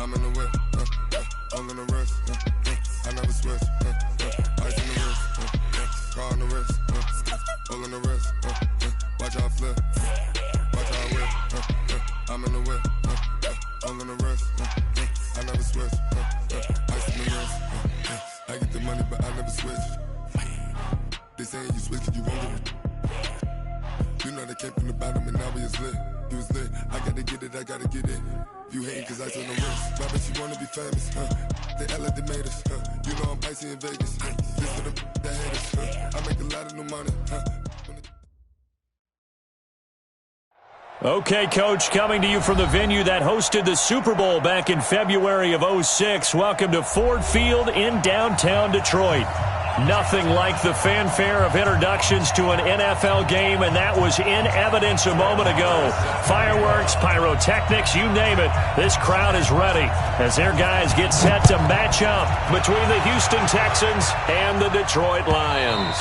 I'm in the whip, all in the wrist, I never switch, ice in the wrist, car on the wrist, all in the wrist, watch how I flip, watch how I whip, I'm in the whip, all in the wrist, I never switch, ice in the wrist, I get the money but I never switch. They saying you switch and you won't get it. You know they came from the bottom and now we is lit. You was lit, I gotta get it, I gotta get it. You hate cause ice on the wrist. Why bet you wanna be famous, They LA they made us, You know I'm icy in Vegas, This for the that hate us, I make a lot of new money, Okay, Coach, coming to you from the venue that hosted the Super Bowl back in February of '06. Welcome to Ford Field in downtown Detroit. Nothing like the fanfare of introductions to an NFL game, and that was in evidence a moment ago. Fireworks, pyrotechnics, you name it. This crowd is ready as their guys get set to match up between the Houston Texans and the Detroit Lions.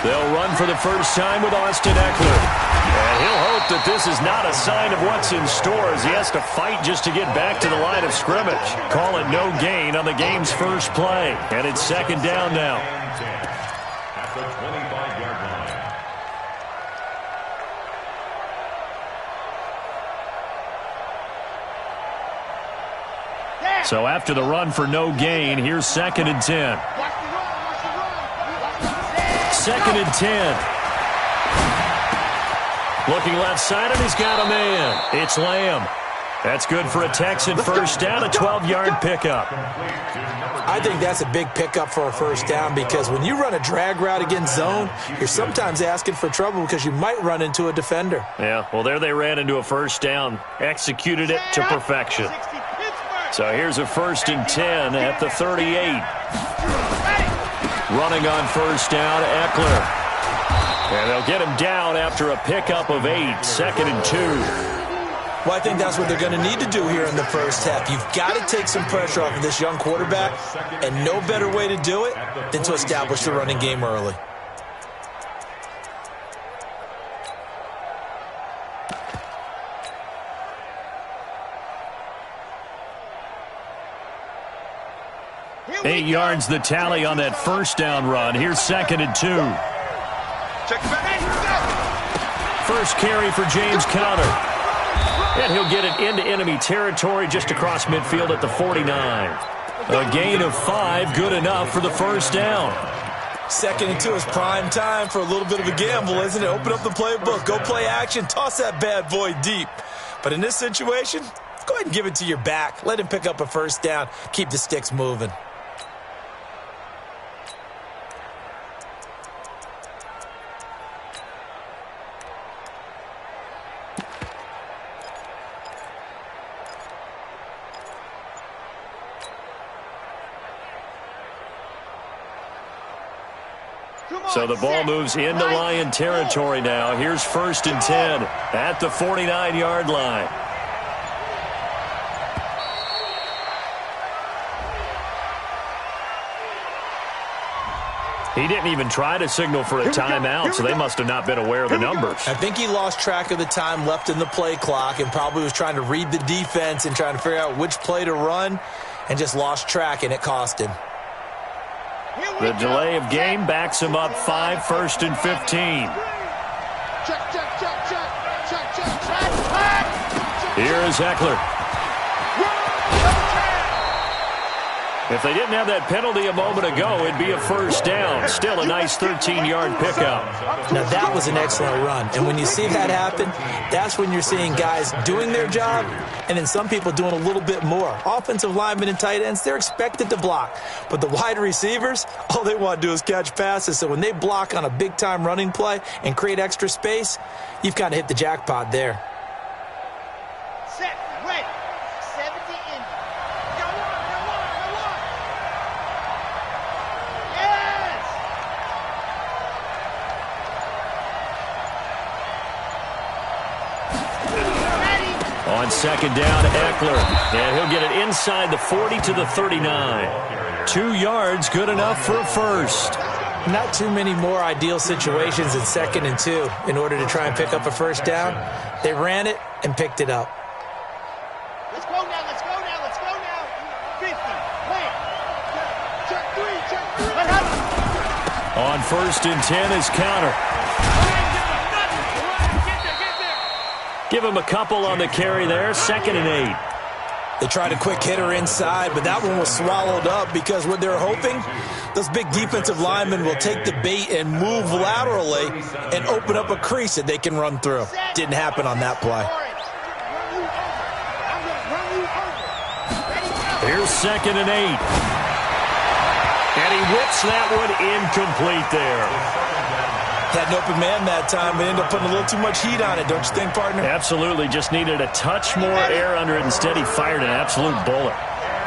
They'll run for the first time with Austin Eckler. And he'll hope that this is not a sign of what's in store as he has to fight just to get back to the line of scrimmage. Call it no gain on the game's first play. And it's second down now. At the 25-yard line. So after the run for no gain, here's second and 10. Second and 10. Looking left side, and he's got a man. It's Lamb. That's good for a Texan first down, a 12-yard pickup. I think that's a big pickup for a first down because when you run a drag route against zone, you're sometimes asking for trouble because you might run into a defender. Yeah, well, there they ran into a first down, executed it to perfection. So here's a first and 10 at the 38. Running on first down, Eckler. And they'll get him down after a pickup of 8, second and 2. Well, I think that's what they're going to need to do here in the first half. You've got to take some pressure off of this young quarterback, and no better way to do it than to establish the running game early. Eight yards the tally on that first down run. Here's second and 2. First carry for James Conner. And he'll get it into enemy territory just across midfield at the 49. A gain of 5, good enough for the first down. Second and 2 is prime time for a little bit of a gamble, isn't it? Open up the playbook, go play action, toss that bad boy deep. But in this situation, go ahead and give it to your back. Let him pick up a first down, keep the sticks moving. So the ball moves into Lion territory now. Here's first and 10 at the 49-yard line. He didn't even try to signal for a timeout, so they must have not been aware of the numbers. I think he lost track of the time left in the play clock and probably was trying to read the defense and trying to figure out which play to run and just lost track, and it cost him. The delay of game backs him up 5, first and 15. Here is Eckler. If they didn't have that penalty a moment ago, it'd be a first down. Still a nice 13-yard pickup. Now, that was an excellent run. And when you see that happen, that's when you're seeing guys doing their job and then some people doing a little bit more. Offensive linemen and tight ends, they're expected to block. But the wide receivers, all they want to do is catch passes. So when they block on a big-time running play and create extra space, you've kind of hit the jackpot there. Set, ready, 70 in. Go on. Yes! Ready. On second down, Eckler. And he'll get it inside the 40 to the 39. 2 yards, good enough for a first. Not too many more ideal situations in 2nd and 2 in order to try and pick up a first down. They ran it and picked it up. Let's go now. 50. Wait. Check 3. On 1st and 10 is counter. Give him a couple on the carry there. 2nd and 8. They tried a quick hitter inside, but that one was swallowed up because what they're hoping, those big defensive linemen will take the bait and move laterally and open up a crease that they can run through. Didn't happen on that play. Here's 2nd and 8. And he whips that one incomplete there. Had an open man that time, but ended up putting a little too much heat on it, don't you think, partner? Absolutely. Just needed a touch more air under it. Instead, he fired an absolute bullet.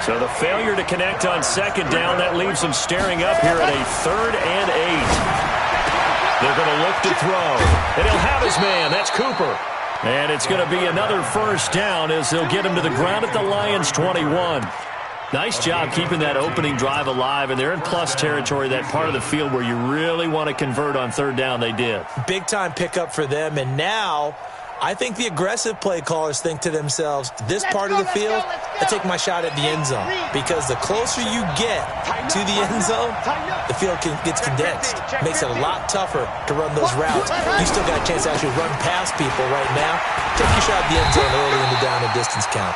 So the failure to connect on 2nd down, that leaves him staring up here at a 3rd and 8. They're going to look to throw. And he'll have his man. That's Cooper. And it's going to be another first down as they'll get him to the ground at the Lions' 21. Nice job keeping that opening drive alive, and they're in plus territory, that part of the field where you really want to convert on 3rd down. They did. Big-time pickup for them, and now I think the aggressive play callers think to themselves, this part of the field, I take my shot at the end zone, because the closer you get to the end zone, the field gets condensed. Makes it a lot tougher to run those routes. You still got a chance to actually run past people right now. Take your shot at the end zone early in the down and distance count.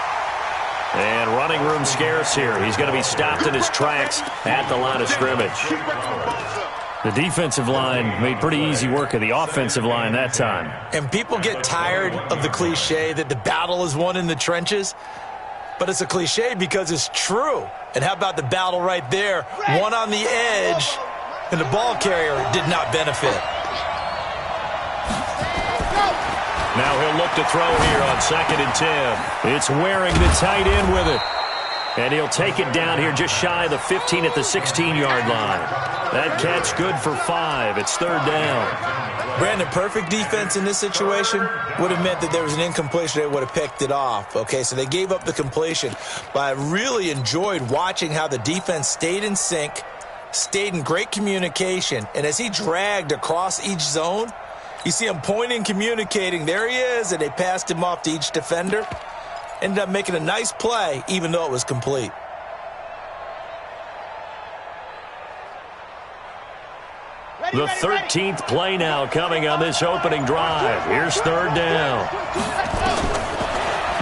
And running room scarce here. He's going to be stopped in his tracks at the line of scrimmage. The defensive line made pretty easy work of the offensive line that time. And people get tired of the cliche that the battle is won in the trenches. But it's a cliche because it's true. And how about the battle right there? One on the edge, and the ball carrier did not benefit. Now he'll look to throw here on 2nd and 10. It's Waring the tight end with it. And he'll take it down here just shy of the 15 at the 16-yard line. That catch good for 5. It's 3rd down. Brandon, perfect defense in this situation would have meant that there was an incompletion. They would have picked it off. Okay, so they gave up the completion. But I really enjoyed watching how the defense stayed in sync, stayed in great communication. And as he dragged across each zone, you see him pointing, communicating. There he is, and they passed him off to each defender. Ended up making a nice play, even though it was complete. The 13th play now coming on this opening drive. Here's 3rd down.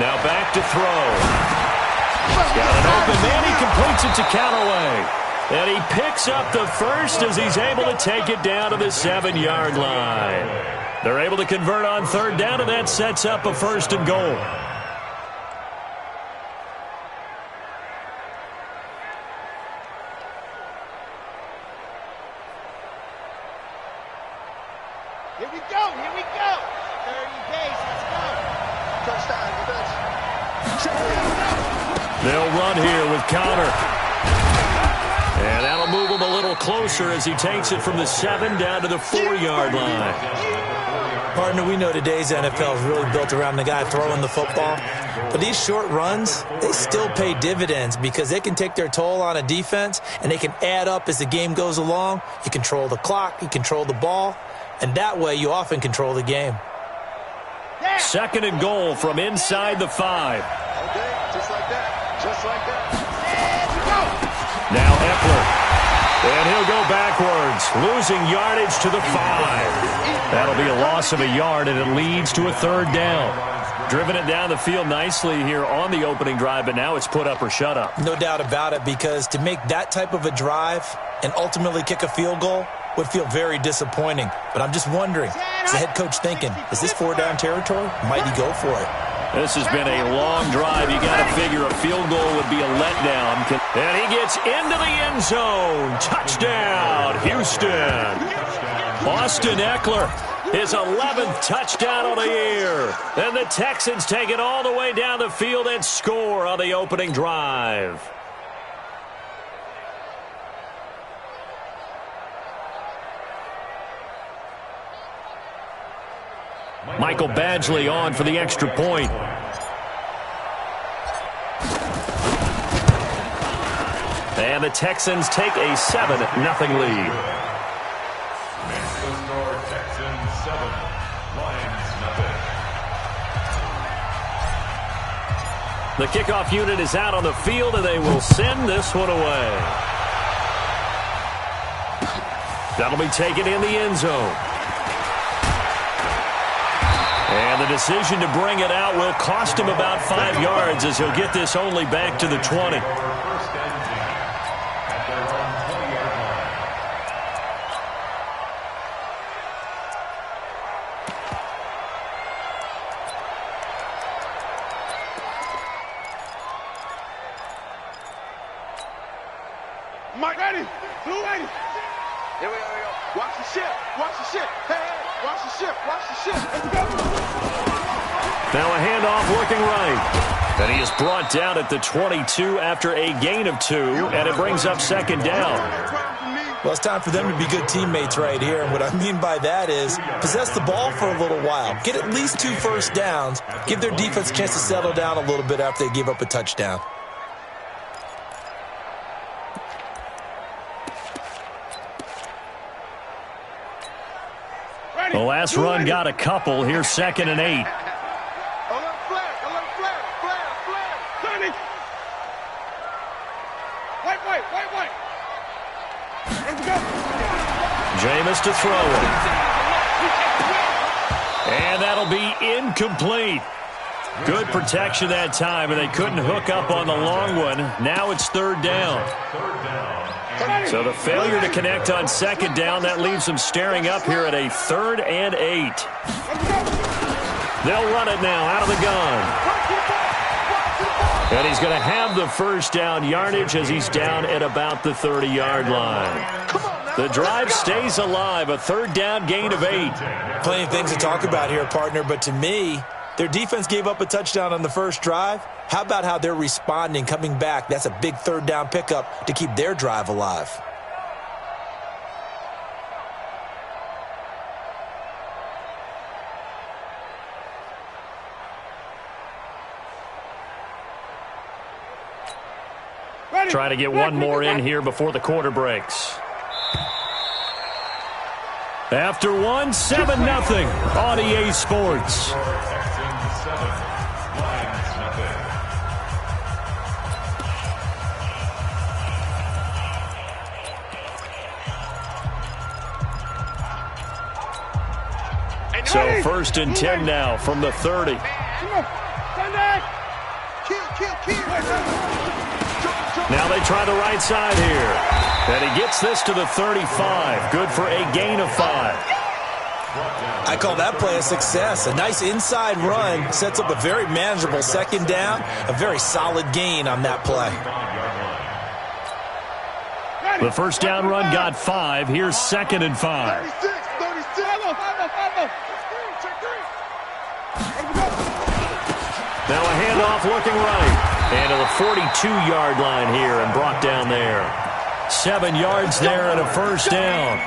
Now back to throw. He's got an open man. He completes it to Callaway. And he picks up the first as he's able to take it down to the 7-yard line. They're able to convert on 3rd down, and that sets up a 1st and goal. Here we go. 30 base, let's go. Touchdown, They'll run here with Conner. And that'll move him a little closer as he takes it from the 7 down to the 4-yard line. Partner, we know today's NFL is really built around the guy throwing the football. But these short runs, they still pay dividends because they can take their toll on a defense, and they can add up as the game goes along. You control the clock, you control the ball, and that way you often control the game. 2nd and goal from inside the 5. Okay, just like that. Now Eckler. And he'll go backwards. losing yardage to the 5. That'll be a loss of a yard, and it leads to a third down. Driven it down the field nicely here on the opening drive, but now it's put up or shut up. No doubt about it, because to make that type of a drive and ultimately kick a field goal would feel very disappointing. But I'm just wondering, is the head coach thinking, is this 4-down territory? Might he go for it? This has been a long drive. You got to figure a field goal would be a letdown. And he gets into the end zone. Touchdown, Houston. Austin Eckler, his 11th touchdown of the year. And the Texans take it all the way down the field and score on the opening drive. Michael Badgley on for the extra point. And the Texans take a 7-0 lead. Texans 7, Lions nothing. The kickoff unit is out on the field, and they will send this one away. That'll be taken in the end zone. And the decision to bring it out will cost him about 5 yards, as he'll get this only back to the 20. Mike, ready? Blue ready. Here we go. Watch the ship. Watch the ship. Hey, watch the ship. Watch the ship. Let's go. Now a handoff looking right. And he is brought down at the 22 after a gain of 2, and it brings up second down. Well, it's time for them to be good teammates right here. And what I mean by that is possess the ball for a little while. Get at least 2 first downs. Give their defense a chance to settle down a little bit after they give up a touchdown. The last run got a couple. Here's 2nd and 8. Wait. Let's go. Jameis to throw it. And that'll be incomplete. Good protection that time, and they couldn't hook up on the long one. Now it's 3rd down. So the failure to connect on 2nd down, that leaves them staring up here at a 3rd and 8. They'll run it now out of the gun. And he's going to have the first down yardage as he's down at about the 30-yard line. The drive stays alive, a 3rd down gain of 8. Plenty of things to talk about here, partner, but to me, their defense gave up a touchdown on the first drive. How about how they're responding, coming back? That's a big 3rd down pickup to keep their drive alive. Try to get one more in here before the quarter breaks. After one, 7-0 on EA Sports. Texans 7, Lions nothing. So 1st and 10 now from the 30. Now they try the right side here. And he gets this to the 35. Good for a gain of 5. I call that play a success. A nice inside run sets up a very manageable 2nd down. A very solid gain on that play. The first down run got 5. Here's 2nd and 5. Now a handoff looking right. And to the 42-yard line here and brought down there. 7 yards there and a first down.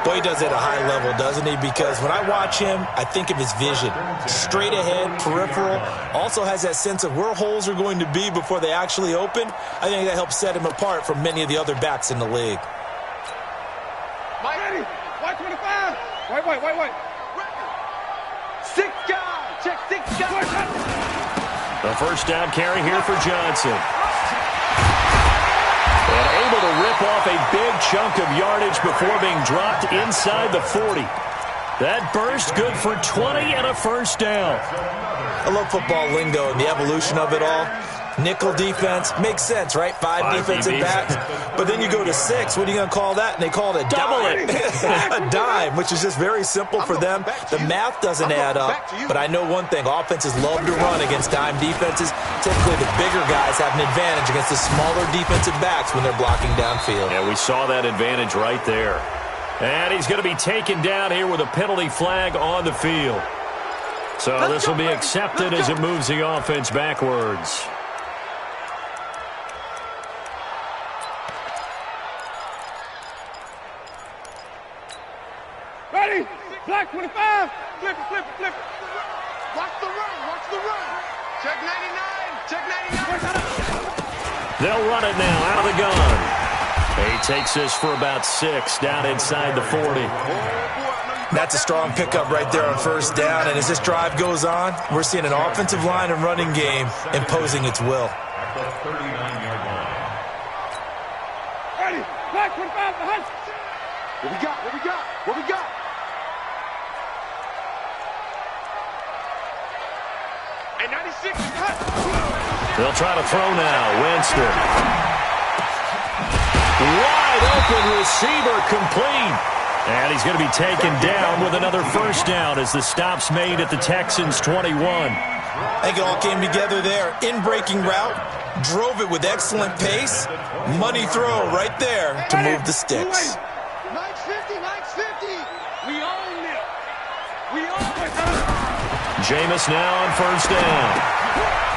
Boy, he does it at a high level, doesn't he? Because when I watch him, I think of his vision. Straight ahead, peripheral. Also has that sense of where holes are going to be before they actually open. I think that helps set him apart from many of the other backs in the league. Mike, ready? White 25. White. 6 guys. Check 6 guys. The first down carry here for Johnson. And able to rip off a big chunk of yardage before being dropped inside the 40. That burst good for 20 and a first down. I love football lingo and the evolution of it all. Nickel defense makes sense, right? Five defensive backs. But then you go to 6. What are you going to call that? And they call it a dime. A dime, which is just very simple for them. The math doesn't add up. But I know one thing. Offenses love to run against dime defenses. Typically, the bigger guys have an advantage against the smaller defensive backs when they're blocking downfield. Yeah, we saw that advantage right there. And he's going to be taken down here with a penalty flag on the field. So this will be accepted as it moves the offense backwards. Ready? Black 25. Flip it, flip it, flip it. Watch the run, watch the run. Check 99, check 99. They'll run it now out of the gun. He takes this for about 6 down inside the 40. That's a strong pickup right there on first down. And as this drive goes on, we're seeing an offensive line and running game imposing its will. At the 39-yard line. Ready? Black 25 behind. What we got? What we got? What we got? And 96 is hot. They'll try to throw now. Winston. Wide open receiver complete. And he's going to be taken down with another first down as the stop's made at the Texans' 21. I think it all came together there. In-breaking route, drove it with excellent pace. Money throw right there to move the sticks. 950, 950. We own it. We own it. Jameis now on first down.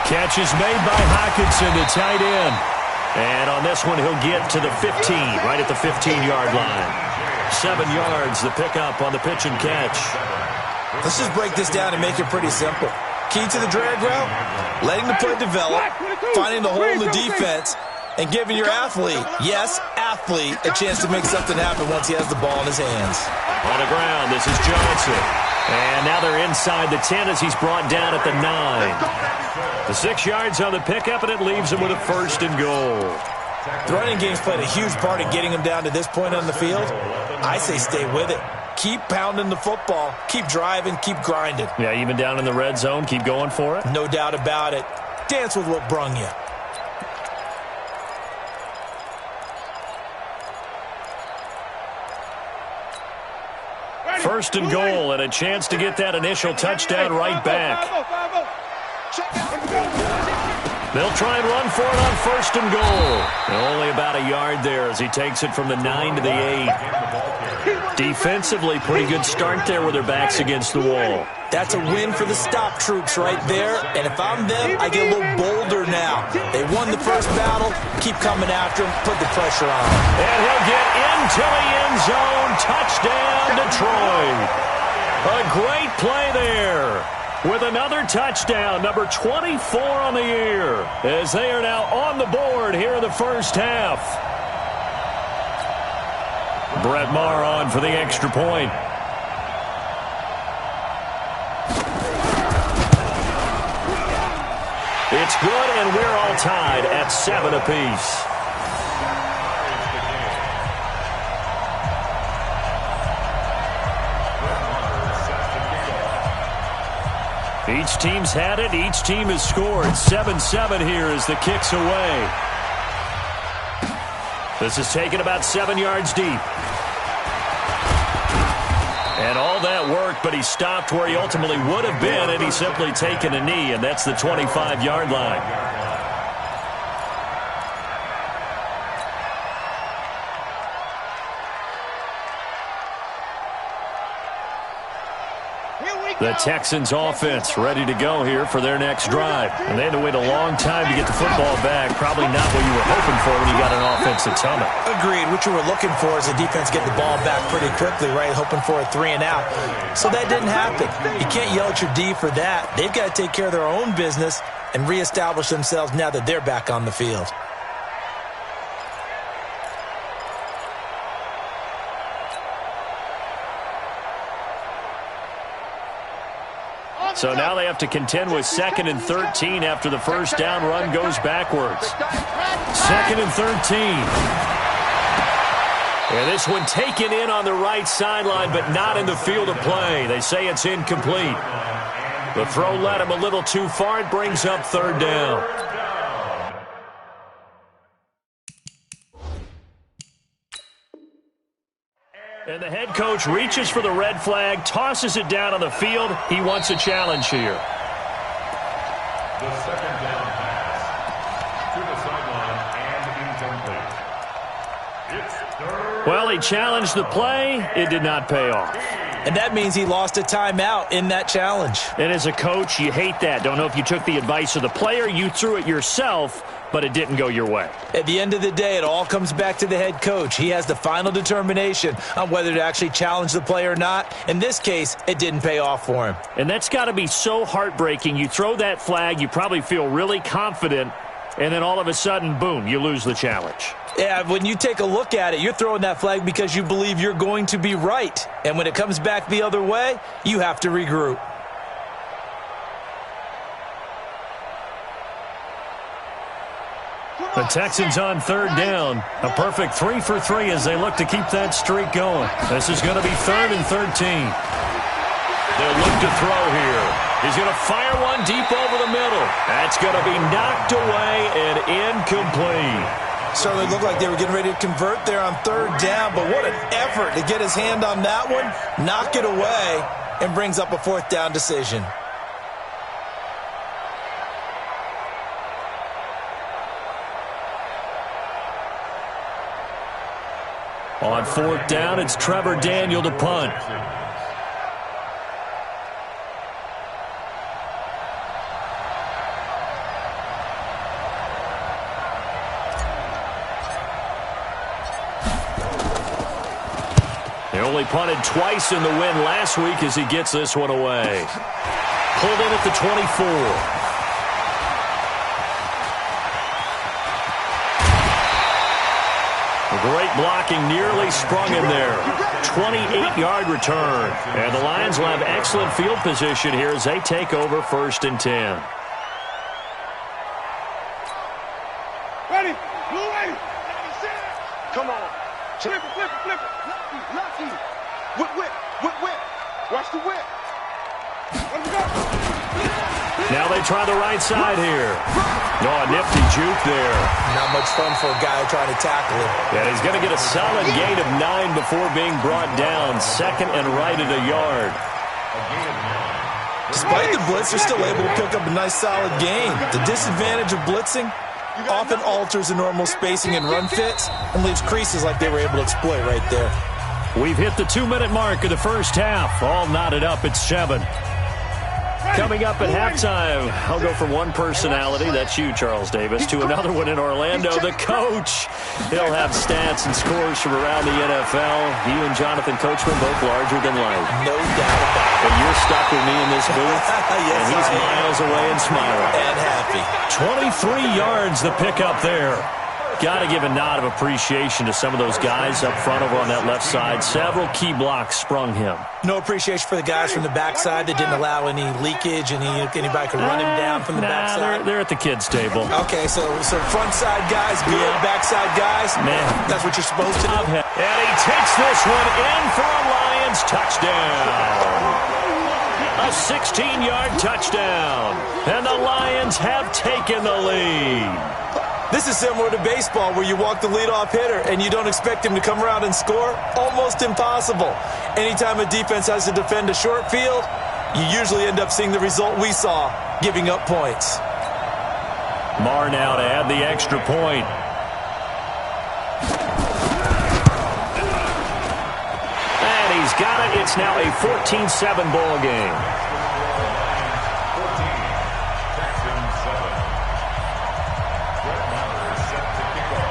Catch is made by Hockenson, the tight end. And on this one, he'll get to the 15, right at the 15-yard line. 7 yards, the pickup on the pitch and catch. Let's just break this down and make it pretty simple. Key to the drag route, letting the play develop, finding the hole in the defense, and giving your athlete, yes, athlete, a chance to make something happen once he has the ball in his hands. On the ground, this is Johnson. And now they're inside the 10 as he's brought down at the 9. The 6 yards on the pickup, and it leaves him with a first and goal. The running game's played a huge part in getting him down to this point on the field. I say stay with it. Keep pounding the football. Keep driving. Keep grinding. Yeah, even down in the red zone, keep going for it. No doubt about it. Dance with what brung you. First and goal, and a chance to get that initial touchdown right back. They'll try and run for it on first and goal. Only about a yard there as he takes it from the 9 to the 8. Defensively, pretty good start there with their backs against the wall. That's a win for the stop troops right there. And if I'm them, I get a little bolder now. They won the first battle. Keep coming after him. Put the pressure on him. And he'll get into the end zone. Touchdown, Detroit. A great play there. With another touchdown, number 24 on the year, as they are now on the board here in the first half. Brett Maher on for the extra point. It's good, and we're all tied at 7 apiece. Each team's had it. Each team has scored. 7-7 here as the kick's away. This is taken about 7 yards deep. And all that worked, but he stopped where he ultimately would have been, and he's simply taken a knee, and that's the 25-yard line. The Texans offense ready to go here for their next drive. And they had to wait a long time to get the football back. Probably not what you were hoping for when you got an offense that's humming. Agreed. What you were looking for is the defense get the ball back pretty quickly, right? Hoping for a 3 and out. So that didn't happen. You can't yell at your D for that. They've got to take care of their own business and reestablish themselves now that they're back on the field. So now they have to contend with 2nd and 13 after the first down run goes backwards. 2nd and 13. And this one taken in on the right sideline, but not in the field of play. They say it's incomplete. The throw led him a little too far. It brings up 3rd down. And the head coach reaches for the red flag, tosses it down on the field. He wants a challenge here. The 2nd down pass to the sideline and incomplete. It's 3rd. Well, he challenged the play. It did not pay off. And that means he lost a timeout in that challenge. And as a coach, you hate that. Don't know if you took the advice of the player. You threw it yourself, but it didn't go your way. At the end of the day, it all comes back to the head coach. He has the final determination on whether to actually challenge the play or not. In this case, it didn't pay off for him. And that's got to be so heartbreaking. You throw that flag, you probably feel really confident, and then all of a sudden, boom, you lose the challenge. Yeah, when you take a look at it, you're throwing that flag because you believe you're going to be right. And when it comes back the other way, you have to regroup. The Texans on 3rd down. A perfect 3 for 3 as they look to keep that streak going. This is going to be 3rd and 13. They'll look to throw here. He's going to fire one deep over the middle. That's going to be knocked away and incomplete. Certainly looked like they were getting ready to convert there on 3rd down, but what an effort to get his hand on that one, knock it away, and brings up a 4th down decision. On 4th down, it's Trevor Daniel to punt. They only punted twice in the win last week as he gets this one away. Pulled in at the 24. Great blocking, nearly sprung in there. 28-yard return. And the Lions will have excellent field position here as they take over 1st and 10. Ready? Blue ready. Come on. Flip it, flip it, flip it. Lucky. Whip, whip, whip, whip. Watch the whip. Let him go. Now they try the right side here. Oh, a nifty juke there. Not much fun for a guy trying to tackle him. And he's going to get a solid gain of 9 before being brought down. 2nd and right at a yard. Despite the blitz, they're still able to pick up a nice solid gain. The disadvantage of blitzing often alters the normal spacing and run fits and leaves creases like they were able to exploit right there. We've hit the 2-minute mark of the first half. All knotted up at 7. Coming up at halftime, I'll go from one personality, that's you, Charles Davis, to another one in Orlando, the coach. He'll have stats and scores from around the NFL. You and Jonathan Coachman, both larger than life. No doubt about it. But you're stuck with me in this booth, Yes, and he's I am. miles away and smiling. And happy. 23 yards the pickup there. Got to give a nod of appreciation to some of those guys up front over on that left side. Several key blocks sprung him. No appreciation for the guys from the backside that didn't allow any leakage, anybody could run him down from the backside. They're at the kids' table. Okay, so front side guys, good. Yeah. Backside guys, Man. that's what you're supposed to do. And he takes this one in for a Lions touchdown. A 16-yard touchdown. And the Lions have taken the lead. This is similar to baseball where you walk the leadoff hitter and you don't expect him to come around and score. Almost impossible. Anytime a defense has to defend a short field, you usually end up seeing the result we saw, giving up points. Marr now to add the extra point. And he's got it. It's now a 14-7 ball game.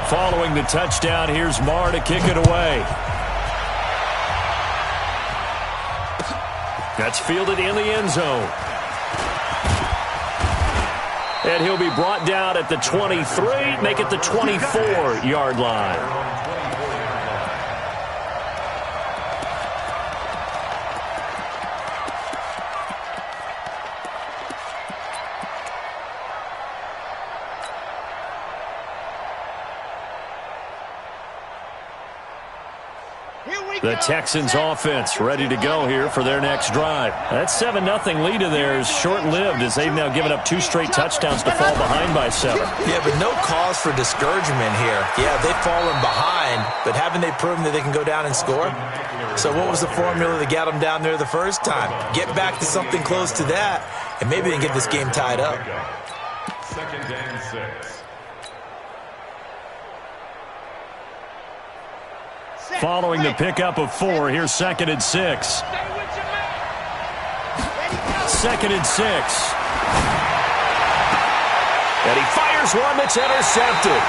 Following the touchdown, here's Marr to kick it away. That's fielded in the end zone. And he'll be brought down at the 23, make it the 24-yard line. The Texans offense ready to go here for their next drive. That 7-0 lead of theirs short-lived as they've now given up 2 straight touchdowns to fall behind by 7. Yeah, but no cause for discouragement here. Yeah, they've fallen behind, but haven't they proven that they can go down and score? So what was the formula that got them down there the first time? Get back to something close to that, and maybe they can get this game tied up. 2nd and 6. Following the pickup of 4, here's 2nd and 6. 2nd and 6. And he fires one that's intercepted.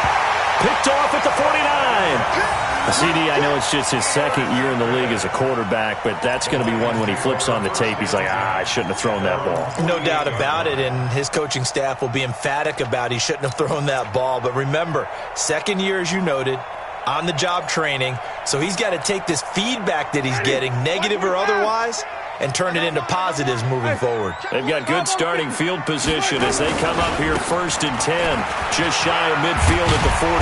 Picked off at the 49. CD, I know it's just his 2nd year in the league as a quarterback, but that's going to be one when he flips on the tape, he's like, I shouldn't have thrown that ball. No doubt about it, and his coaching staff will be emphatic about he shouldn't have thrown that ball. But remember, 2nd year, as you noted, on-the-job training, so he's got to take this feedback that he's getting, negative or otherwise, and turn it into positives moving forward. They've got good starting field position as they come up here 1st and 10, just shy of midfield at the 48.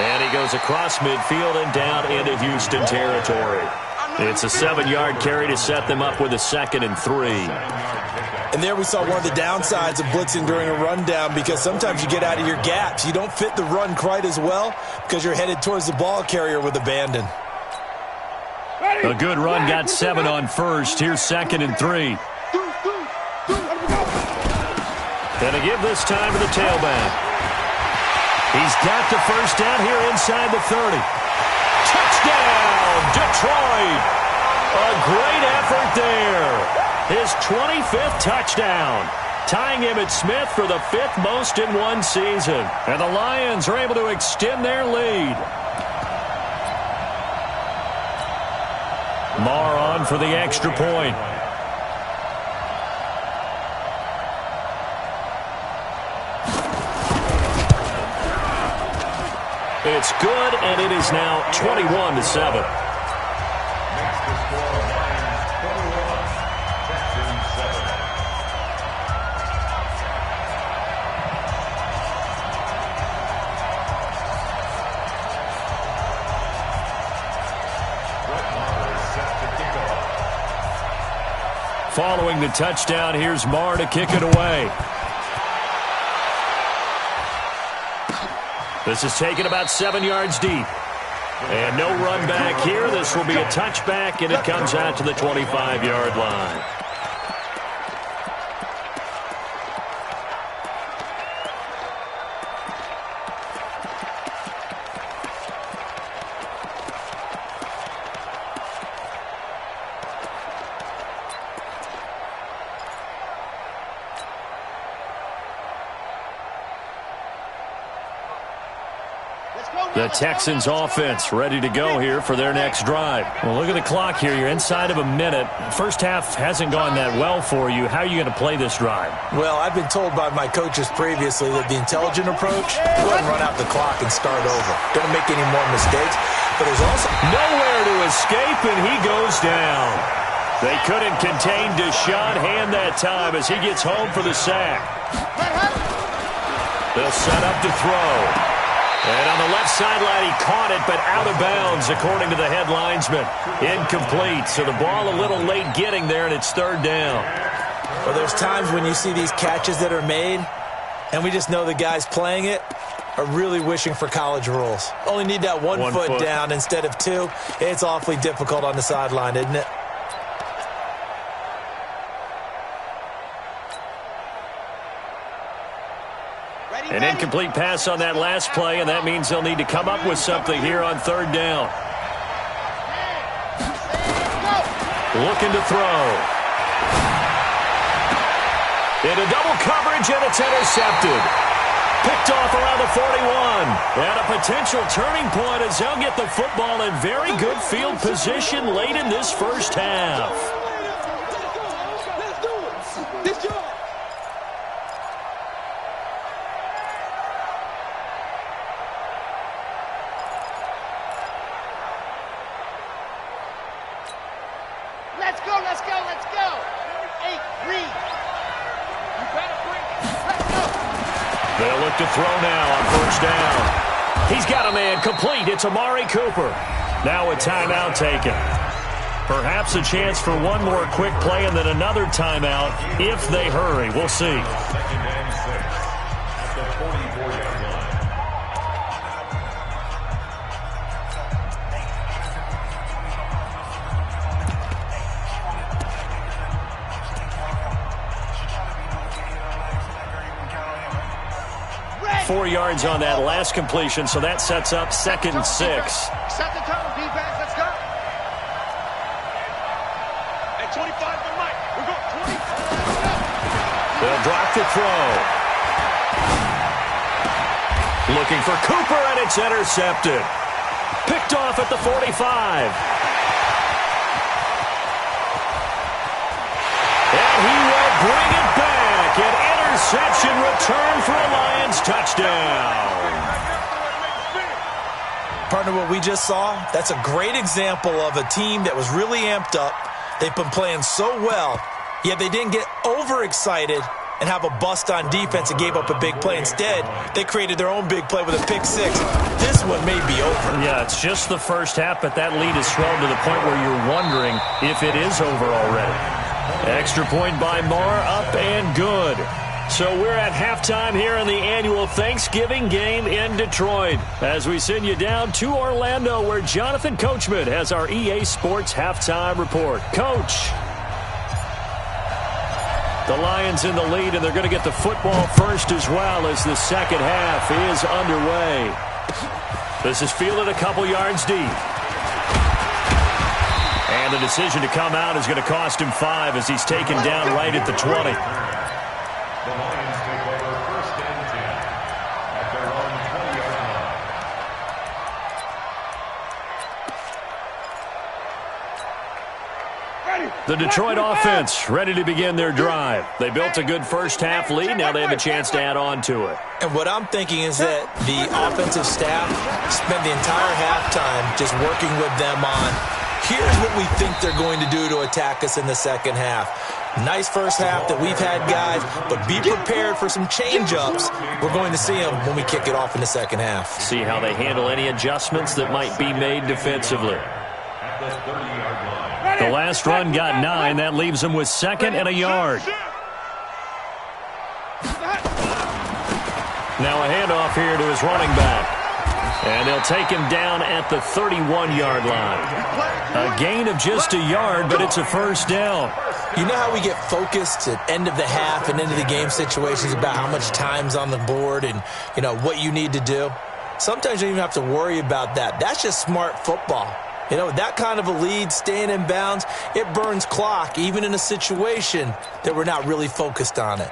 And he goes across midfield and down into Houston territory. It's a 7-yard carry to set them up with a 2nd and 3. And there we saw one of the downsides of blitzing during a rundown, because sometimes you get out of your gaps. You don't fit the run quite as well because you're headed towards the ball carrier with abandon. A good run got 7 on 1st. Here's 2nd and 3. And a give this time to the tailback. He's got the 1st down here inside the 30. Touchdown, Detroit! A great effort there. His 25th touchdown, tying him at Smith for the 5th most in one season. And the Lions are able to extend their lead. Marr on for the extra point. It's good, and it is now 21-7. Following the touchdown, here's Marr to kick it away. This is taken about 7 yards deep. And no run back here. This will be a touchback, and it comes out to the 25-yard line. The Texans offense ready to go here for their next drive. Well, look at the clock here. You're inside of a minute. First half hasn't gone that well for you. How are you going to play this drive? Well, I've been told by my coaches previously that the intelligent approach, go ahead and run out the clock and start over. Don't make any more mistakes. But there's also nowhere to escape, and he goes down. They couldn't contain Deshaun Hand that time as he gets home for the sack. They'll set up to throw. And on the left sideline, he caught it, but out of bounds, according to the head linesman. Incomplete, so the ball a little late getting there, and it's 3rd down. Well, there's times when you see these catches that are made, and we just know the guys playing it are really wishing for college rules. Only need that one foot down instead of 2. It's awfully difficult on the sideline, isn't it? An incomplete pass on that last play, and that means they'll need to come up with something here on 3rd down. Looking to throw. Into double coverage, and it's intercepted. Picked off around the 41. And a potential turning point as they'll get the football in very good field position late in this first half. Let's go. Hey, Reed. You better bring it. Let's go. They'll look to throw now on 1st down. He's got a man complete. It's Amari Cooper. Now a timeout taken. Perhaps a chance for one more quick play and then another timeout if they hurry. We'll see. 2nd and 6 at the 44-yard line. 4 yards on that last completion, so that sets up 2nd and 6. Set the tone, defense. Let's go. At 25 for Mike. We're going 20. They'll drop the throw. Looking for Cooper, and it's intercepted. Picked off at the 45. And he will bring it back. An interception return for a Lions touchdown. Partner, what we just saw, that's a great example of a team that was really amped up. They've been playing so well, yet they didn't get overexcited and have a bust on defense and gave up a big play. Instead, they created their own big play with a pick six. This one may be over. Yeah, it's just the first half, but that lead has swelled to the point where you're wondering if it is over already. Extra point by Marr, up and good. So we're at halftime here in the annual Thanksgiving game in Detroit as we send you down to Orlando where Jonathan Coachman has our EA Sports halftime report. Coach. The Lions in the lead, and they're going to get the football first as well as the second half is underway. This is fielded a couple yards deep. And the decision to come out is going to cost him 5 as he's taken down right at the 20. The Lions take over 1st and 10 at their own 20-yard line. The Detroit offense ready to begin their drive. They built a good first half lead. Now they have a chance to add on to it. And what I'm thinking is that the offensive staff spent the entire halftime just working with them on, here's what we think they're going to do to attack us in the second half. Nice first half that we've had, guys, but be prepared for some change-ups. We're going to see them when we kick it off in the second half. See how they handle any adjustments that might be made defensively. At the 30-yard line. The last run got 9. That leaves them with 2nd and a yard. Now a handoff here to his running back. And they'll take him down at the 31-yard line. A gain of just a yard, but it's a first down. You know how we get focused at end of the half and into the game situations about how much time's on the board and, you know, what you need to do? Sometimes you don't even have to worry about that. That's just smart football. You know, that kind of a lead, staying in bounds, it burns clock, even in a situation that we're not really focused on it.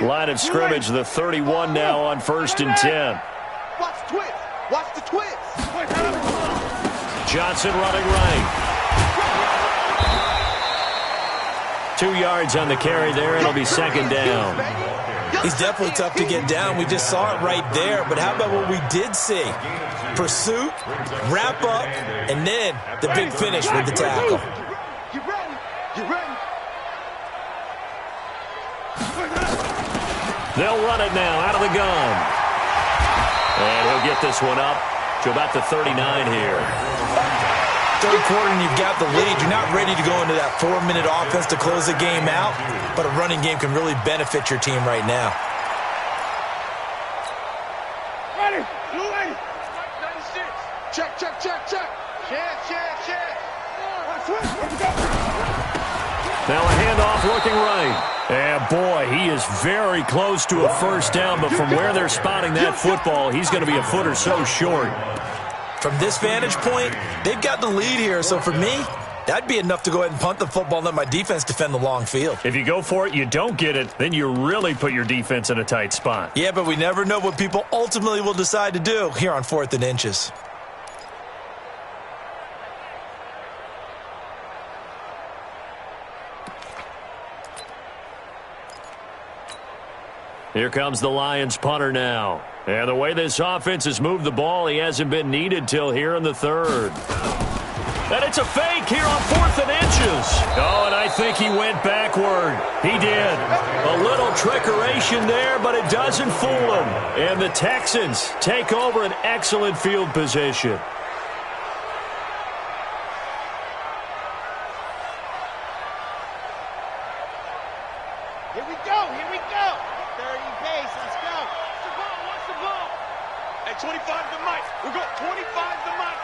Line of scrimmage, the 31 now on 1st and 10. Watch the twist. Watch the twist. Johnson running right. 2 yards on the carry there. It'll be 2nd down. He's definitely tough to get down. We just saw it right there. But how about what we did see? Pursuit, wrap up, and then the big finish with the tackle. Get ready. Get ready. They'll run it now out of the gun. And he'll get this one up to about the 39 here. Third quarter and you've got the lead. You're not ready to go into that 4-minute offense to close the game out, but a running game can really benefit your team right now. Ready. Blue 80. 96. Check, check, check, check. Check. Now a handoff looking right. And boy, he is very close to a first down, but from where they're spotting that football, he's going to be a foot or so short. From this vantage point, they've got the lead here. So for me, that'd be enough to go ahead and punt the football and let my defense defend the long field. If you go for it, you don't get it, then you really put your defense in a tight spot. Yeah, but we never know what people ultimately will decide to do here on 4th and inches. Here comes the Lions punter now. And the way this offense has moved the ball, he hasn't been needed till here in the 3rd. And it's a fake here on 4th and inches. Oh, and I think he went backward. He did. A little trickeration there, but it doesn't fool him. And the Texans take over an excellent field position. Here we go. 30 pace, let's go. What's the ball? At 25 the mic. We're going 25 the mic.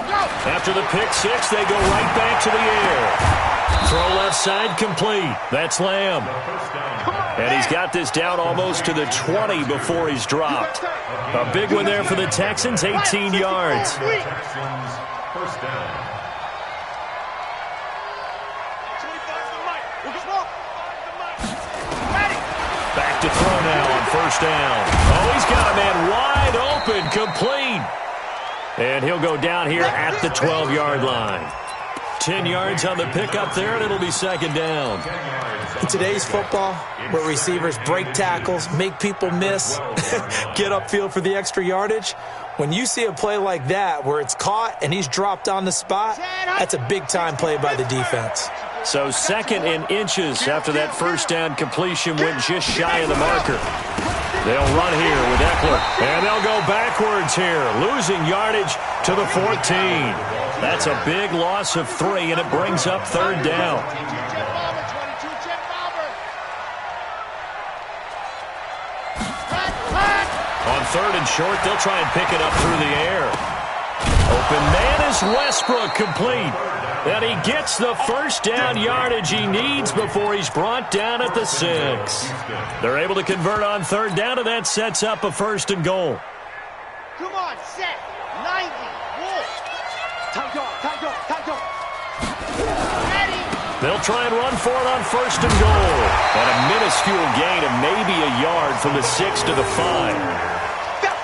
Go. After the pick six, they go right back to the air. Throw left side complete. That's Lamb. And he's got this down almost to the 20 before he's dropped. A big one there for the Texans, 18 yards. First down. Back to throw now on first down. Oh, he's got a man wide open, complete. And he'll go down here at the 12-yard line. 10 yards on the pickup there, and it'll be second down. In today's football, where receivers break tackles, make people miss, get upfield for the extra yardage, when you see a play like that where it's caught and he's dropped on the spot, that's a big-time play by the defense. So second and inches after that first down completion went just shy of the marker. They'll run here with Eckler, and they'll go backwards here, losing yardage to the 14. That's a big loss of 3, and it brings up third down. On third and short, they'll try and pick it up through the air. Open man is Westbrook, complete. And he gets the first down yardage he needs before he's brought down at the 6. They're able to convert on third down, and that sets up a first and goal. Come on, set. 90. Wolf. Tight dog. Ready. They'll try and run for it on first and goal. And a minuscule gain of maybe a yard from the 6 to the 5.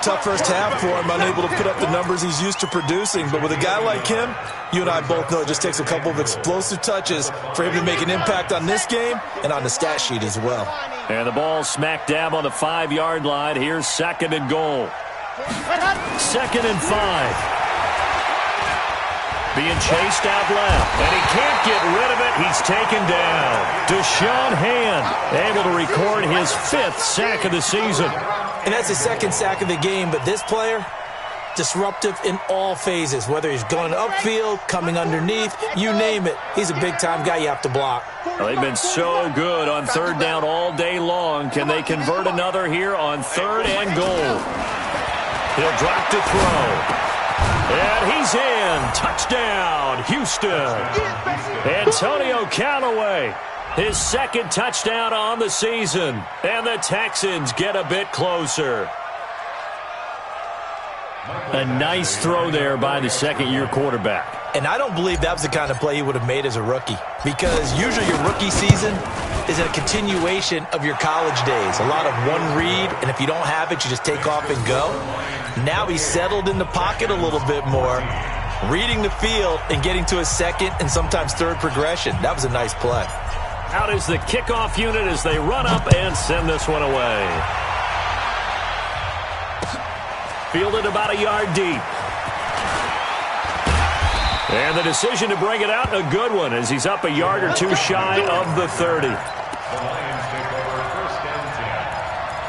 Tough first half for him, unable to put up the numbers he's used to producing. But with a guy like him, you and I both know it just takes a couple of explosive touches for him to make an impact on this game and on the stat sheet as well. And the ball smack dab on the 5-yard line. Here's second and goal. Second and 5. Being chased out left, and he can't get rid of it. He's taken down. Deshaun Hand able to record his 5th sack of the season. And that's his 2nd sack of the game, but this player, disruptive in all phases, whether he's going upfield, coming underneath, you name it. He's a big-time guy you have to block. Well, they've been so good on third down all day long. Can they convert another here on third and goal? He'll drop to throw. And he's in. Touchdown, Houston. Antonio Callaway, his 2nd touchdown on the season. And the Texans get a bit closer. A nice throw there by the second-year quarterback. And I don't believe that was the kind of play he would have made as a rookie, because usually your rookie season is a continuation of your college days. A lot of one read, and if you don't have it, you just take off and go. Now he's settled in the pocket a little bit more, reading the field and getting to his 2nd and sometimes 3rd progression. That was a nice play. Out is the kickoff unit as they run up and send this one away. Fielded about a yard deep. And the decision to bring it out, a good one, as he's up a yard or two shy of the 30. The Lions take over first and 10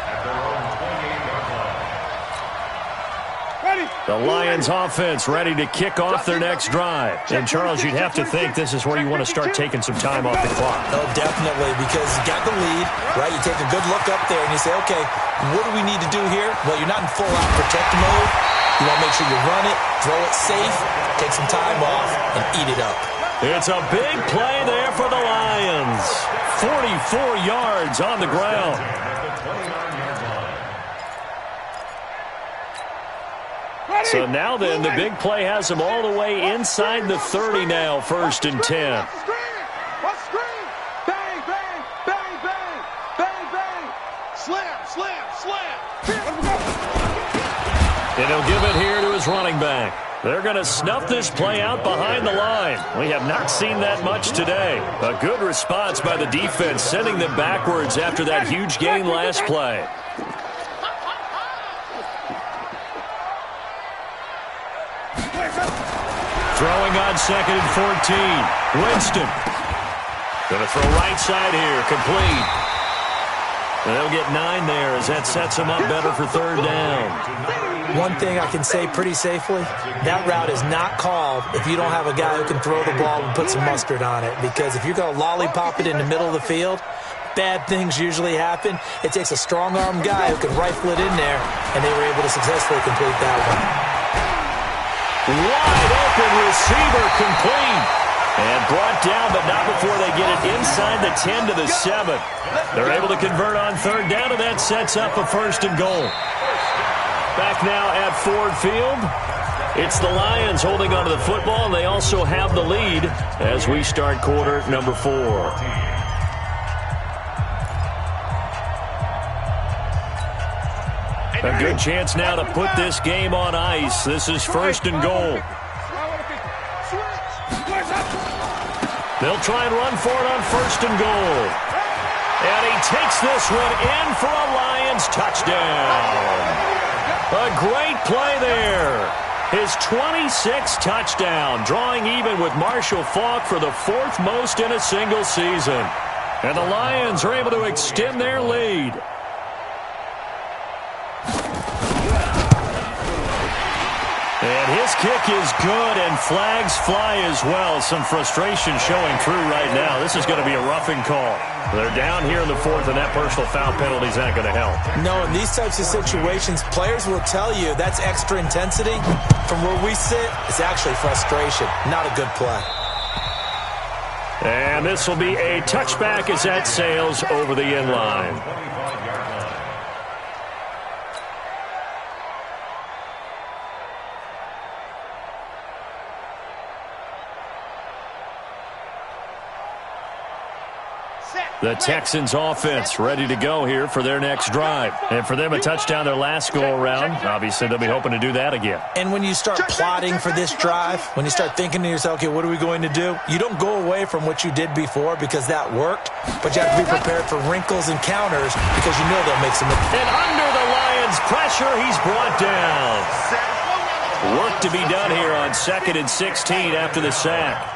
at their own 28-yard line. The Lions offense ready to kick off their next drive. And, Charles, you'd have to think this is where you want to start taking some time off the clock. Oh, definitely, because you got the lead, right? You take a good look up there and you say, okay, what do we need to do here? Well, you're not in full-out protect mode. You want to make sure you run it, throw it safe, take some time off, and eat it up. It's a big play there for the Lions. 44 yards on the ground. So now then, the big play has them all the way inside the 30 now, first and 10. Bang, bang, bang, bang, bang, bang. Slam. And he'll give it here to his running back. They're going to snuff this play out behind the line. We have not seen that much today. A good response by the defense, sending them backwards after that huge gain last play. Throwing on second and 14. Winston. Going to throw right side here. Complete. They'll get 9 there as that sets them up better for third down. One thing I can say pretty safely, that route is not called if you don't have a guy who can throw the ball and put some mustard on it. Because if you're going to lollipop it in the middle of the field, bad things usually happen. It takes a strong-arm guy who can rifle it in there, and they were able to successfully complete that one. Wide open receiver complete. And brought down, but not before they get it inside the 10 to the 7. They're able to convert on third down, and that sets up a 1st and goal. Back now at Ford Field. It's the Lions holding onto the football, and they also have the lead as we start quarter number 4. A good chance now to put this game on ice. This is 1st and goal. They'll try and run for it on 1st and goal. And he takes this one in for a Lions touchdown. A great play there. His 26th touchdown, drawing even with Marshall Faulk for the 4th most in a single season. And the Lions are able to extend their lead. And his kick is good, and flags fly as well. Some frustration showing through right now. This is going to be a roughing call. They're down here in the 4th, and that personal foul penalty is not going to help. No, in these types of situations, players will tell you that's extra intensity. From where we sit, it's actually frustration. Not a good play. And this will be a touchback as that sails over the end line. The Texans offense ready to go here for their next drive. And for them, a touchdown their last go-around. Obviously, they'll be hoping to do that again. And when you start plotting for this drive, when you start thinking to yourself, okay, what are we going to do? You don't go away from what you did before because that worked, but you have to be prepared for wrinkles and counters because you know they'll make some. And under the Lions' pressure, he's brought down. Work to be done here on 2nd and 16 after the sack.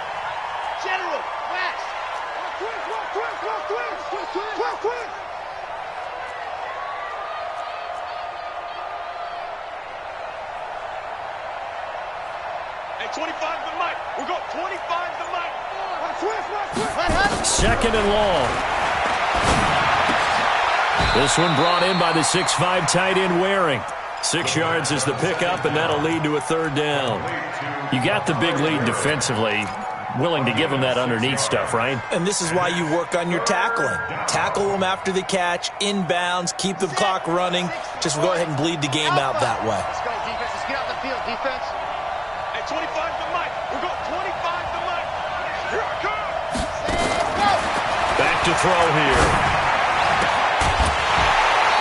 Second and long. This one brought in by the 6'5" tight end Waring. 6 yards is the pickup, and that'll lead to a 3rd down. You got the big lead defensively. Willing to give them that underneath stuff, right? And this is why you work on your tackling. Tackle them after the catch, inbounds, keep the clock running. Just go ahead and bleed the game out that way. Let's go, defense. Let's get out the field, defense. At 25 to Mike. We're going 25 to Mike. Here I come. Back to throw here.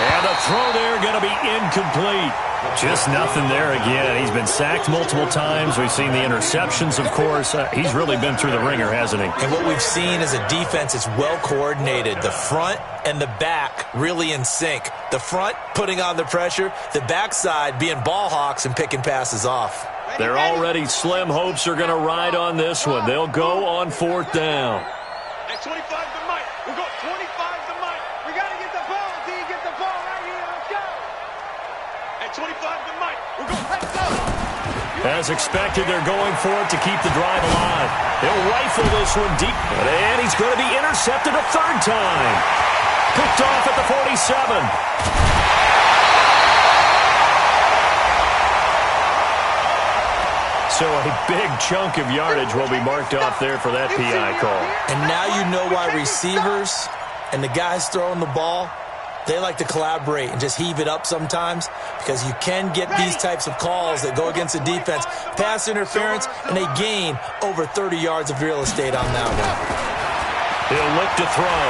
And the throw there going to be incomplete. Just nothing there again. He's been sacked multiple times. We've seen the interceptions, of course. He's really been through the ringer, hasn't he? And what we've seen is a defense that's well coordinated. The front and the back really in sync. The front putting on the pressure. The backside being ball hawks and picking passes off. Their already slim hopes are going to ride on this one. They'll go on 4th down. At 25 to Mike. We're going 25 to Mike. We got to get the ball. D, get the ball right here. Let's go. At 25 to Mike. We're going, let's go. As expected, they're going for it to keep the drive alive. They'll rifle this one deep. And he's going to be intercepted a 3rd time. Picked off at the 47. So a big chunk of yardage will be marked off there for that PI call. And now you know why receivers and the guys throwing the ball, they like to collaborate and just heave it up sometimes because you can get these types of calls that go against the defense. Pass interference, and they gain over 30 yards of real estate on that one. He'll look to throw.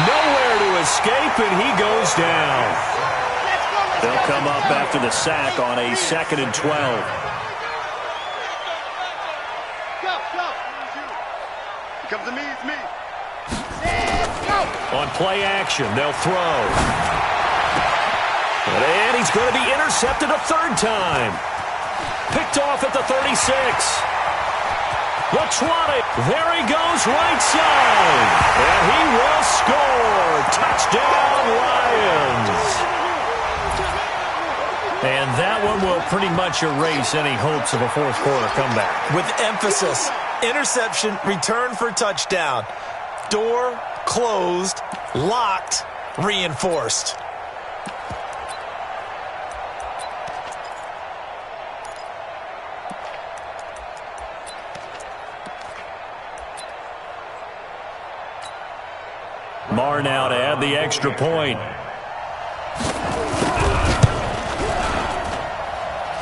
Nowhere to escape, and he goes down. They'll come up after the sack on a 2nd and 12. Come to me, it's me. On play action, they'll throw. And he's going to be intercepted a 3rd time. Picked off at the 36. The 20. There he goes, right side. And he will score. Touchdown, Lions. And that one will pretty much erase any hopes of a 4th quarter comeback. With emphasis, interception, return for touchdown. door closed, locked, reinforced. Marr now to add the extra point.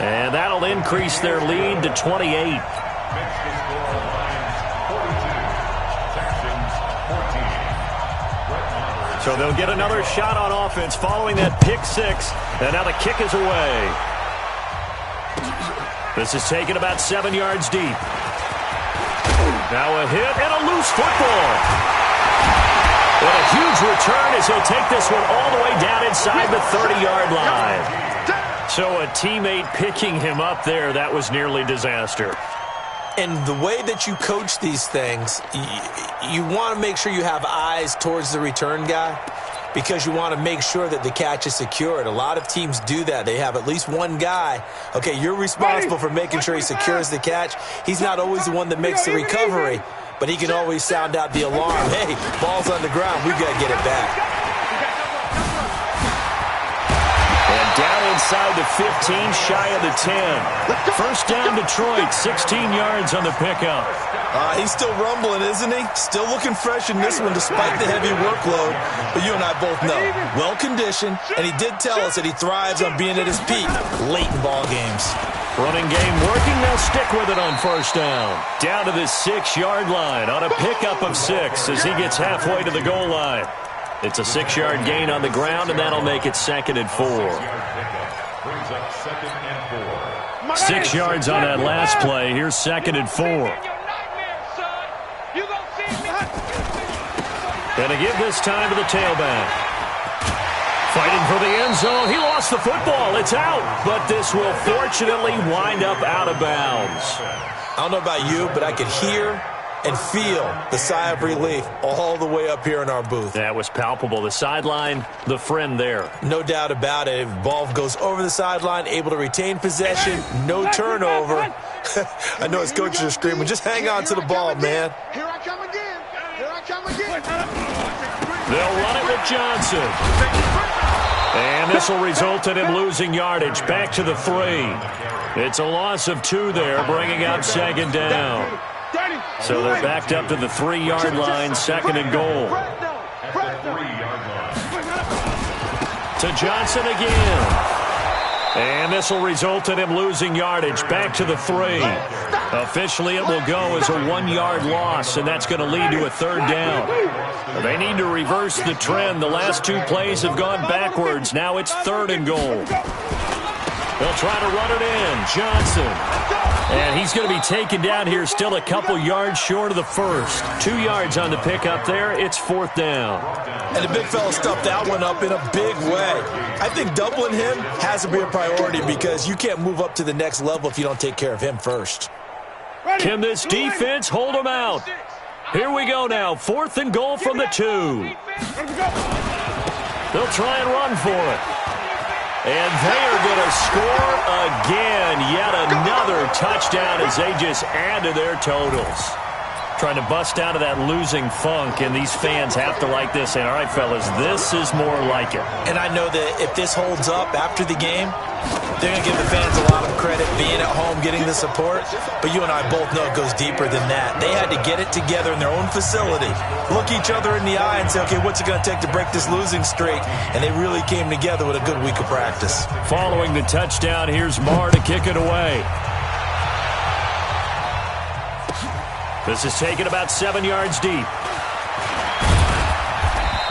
And that'll increase their lead to 28. So they'll get another shot on offense following that pick six. And now the kick is away. This is taken about 7 yards deep. Now a hit and a loose football. And a huge return as he'll take this one all the way down inside the 30-yard line. So a teammate picking him up there, that was nearly disaster. And the way that you coach these things, you want to make sure you have eyes towards the return guy because you want to make sure that the catch is secured. A lot of teams do that. They have at least one guy. Okay, you're responsible for making sure he secures the catch. He's not always the one that makes the recovery, but he can always sound out the alarm. Hey, ball's on the ground. We've got to get it back. And down inside the 15, shy of the 10. First down, Detroit, 16 yards on the pickup. He's still rumbling, isn't he? Still looking fresh in this one despite the heavy workload. But you and I both know, well-conditioned, and he did tell us that he thrives on being at his peak late in ball games. Running game working, they'll stick with it on first down. Down to the 6-yard line on a pickup of 6 as he gets halfway to the goal line. It's a 6-yard gain on the ground, and that'll make it 2nd and 4. 6 yards on that last play. Here's 2nd and 4. Gonna give this time to the tailback. Fighting for the end zone. He lost the football. It's out. But this will fortunately wind up out of bounds. I don't know about you, but I could hear and feel the sigh of relief all the way up here in our booth. That was palpable. The sideline, the friend there. No doubt about it. If the ball goes over the sideline, able to retain possession, no turnover. I know his coaches are screaming, just hang on to the ball, man. Here I come again. Here I come again. They'll run it with Johnson. And this will result in him losing yardage. Back to the 3. It's a loss of 2 there, bringing up 2nd down. So they're backed up to the 3-yard line, 2nd and goal. To Johnson again. And this will result in him losing yardage. Back to the 3. Officially, it will go as a 1-yard loss, and that's going to lead to a 3rd down. They need to reverse the trend. The last 2 plays have gone backwards. Now it's 3rd and goal. They'll try to run it in. Johnson. And he's going to be taken down here, still a couple yards short of the first. 2 yards on the pickup there. It's 4th down. And the big fella stuffed that one up in a big way. I think doubling him has to be a priority because you can't move up to the next level if you don't take care of him first. Can this defense hold him out? Here we go now. 4th and goal from the 2. They'll try and run for it. And they are going to score again. Yet another touchdown as they just add to their totals. Trying to bust out of that losing funk, and these fans have to like this. And all right, fellas, this is more like it. And I know that if this holds up after the game, they're going to give the fans a lot of credit being at home, getting the support. But you and I both know it goes deeper than that. They had to get it together in their own facility, look each other in the eye and say, okay, what's it going to take to break this losing streak? And they really came together with a good week of practice. Following the touchdown, here's Marr to kick it away. This is taken about 7 yards deep.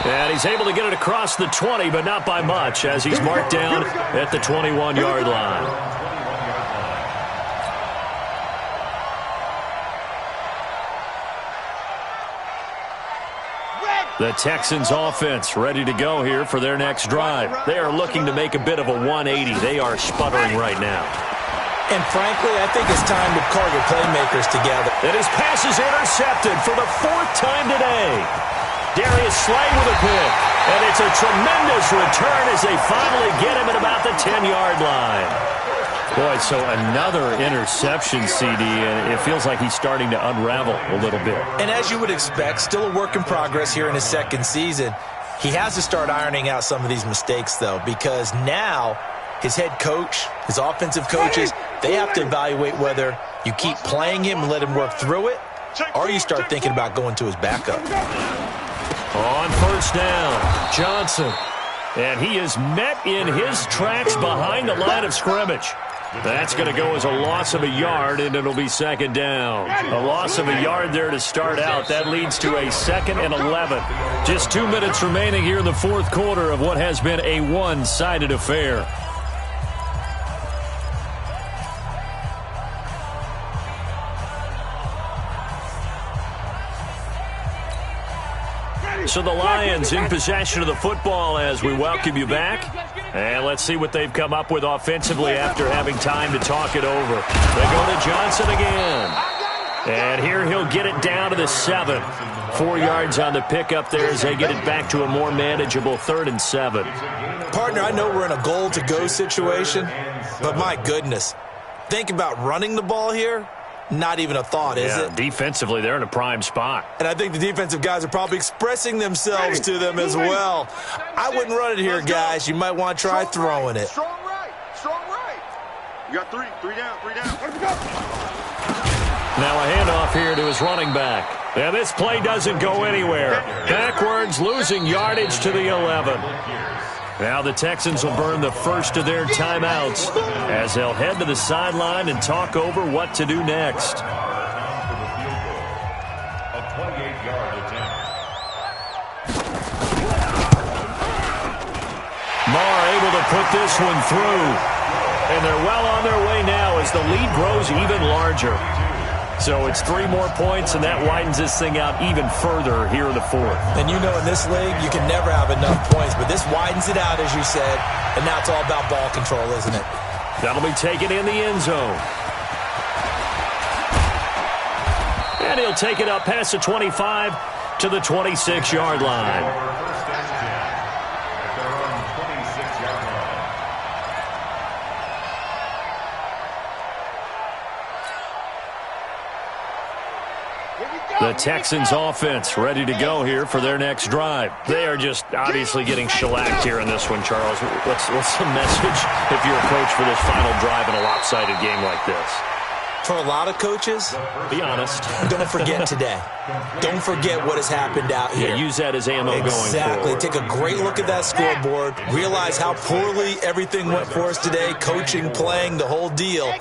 And he's able to get it across the 20, but not by much, as he's marked down at the 21-yard line. The Texans offense ready to go here for their next drive. They are looking to make a bit of a 180. They are sputtering right now. And frankly, I think it's time to call your playmakers together. And his pass is intercepted for the 4th time today. Darius Slay with a pick. And it's a tremendous return as they finally get him at about the 10-yard line. Boy, so another interception, CD, and it feels like he's starting to unravel a little bit. And as you would expect, still a work in progress here in his second season. He has to start ironing out some of these mistakes, though, because now his head coach, his offensive coaches, they have to evaluate whether you keep playing him and let him work through it, or you start thinking about going to his backup. On first down, Johnson. And he is met in his tracks behind the line of scrimmage. That's going to go as a loss of a yard, and it'll be second down. A loss of a yard there to start out. That leads to a 2nd and 11. Just 2 minutes remaining here in the fourth quarter of what has been a one-sided affair. So the Lions in possession of the football as we welcome you back. And let's see what they've come up with offensively after having time to talk it over. They go to Johnson again. And here he'll get it down to the 7. 4 yards on the pickup there as they get it back to a more manageable 3rd and 7. Partner, I know we're in a goal-to-go situation, but my goodness, think about running the ball here. Not even a thought, is it? Defensively, they're in a prime spot. And I think the defensive guys are probably expressing themselves to them as well. I wouldn't run it here, guys. You might want to try throwing it. Strong right. Strong right. You got 3 down. Let me go. Now a handoff here to his running back. And this play doesn't go anywhere. Backwards, losing yardage to the 11. Now the Texans will burn the first of their timeouts as they'll head to the sideline and talk over what to do next. A 28-yard attempt. Marr able to put this one through. And they're well on their way now as the lead grows even larger. So it's 3 more points, and that widens this thing out even further here in the fourth. And you know in this league, you can never have enough points, but this widens it out, as you said, and now it's all about ball control, isn't it? That'll be taken in the end zone. And he'll take it up past the 25 to the 26-yard line. First and 10 at their own 26-yard line. The Texans offense ready to go here for their next drive. They are just obviously getting shellacked here in this one, Charles. What's the message if you're a coach for this final drive in a lopsided game like this? For a lot of coaches, Be honest. don't forget today. Don't forget what has happened out here. Yeah, use that as ammo going Exactly. forward. Take a great look at that scoreboard. Realize how poorly everything went for us today, coaching, playing, the whole deal.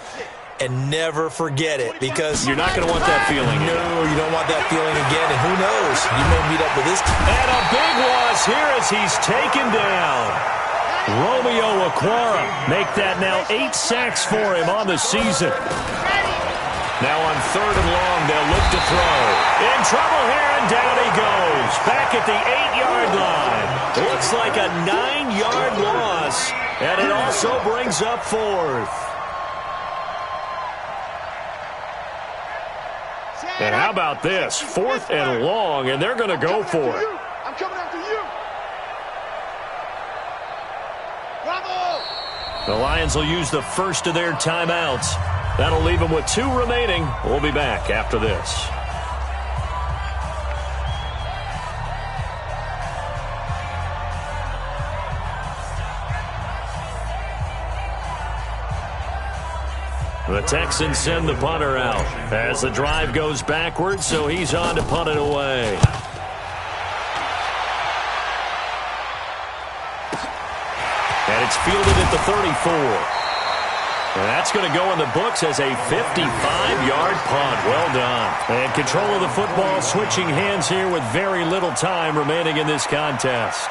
And never forget it, because You're not going to want that feeling. no, you don't want that feeling again. And who knows? You may meet up with this. And a big loss here as he's taken down. Romeo Okwara make that now 8 sacks for him on the season. Now on 3rd and long, they'll look to throw. In trouble here, and down he goes. Back at the 8-yard line. Looks like a 9-yard loss, and it also brings up 4th. And how about this? 4th and long, and they're going to go for it. I'm coming after you. Bravo! The Lions will use the first of their timeouts. That'll leave them with 2 remaining. We'll be back after this. The Texans send the punter out as the drive goes backwards, so he's on to punt it away. And it's fielded at the 34. And that's going to go in the books as a 55-yard punt. Well done. And control of the football switching hands here with very little time remaining in this contest.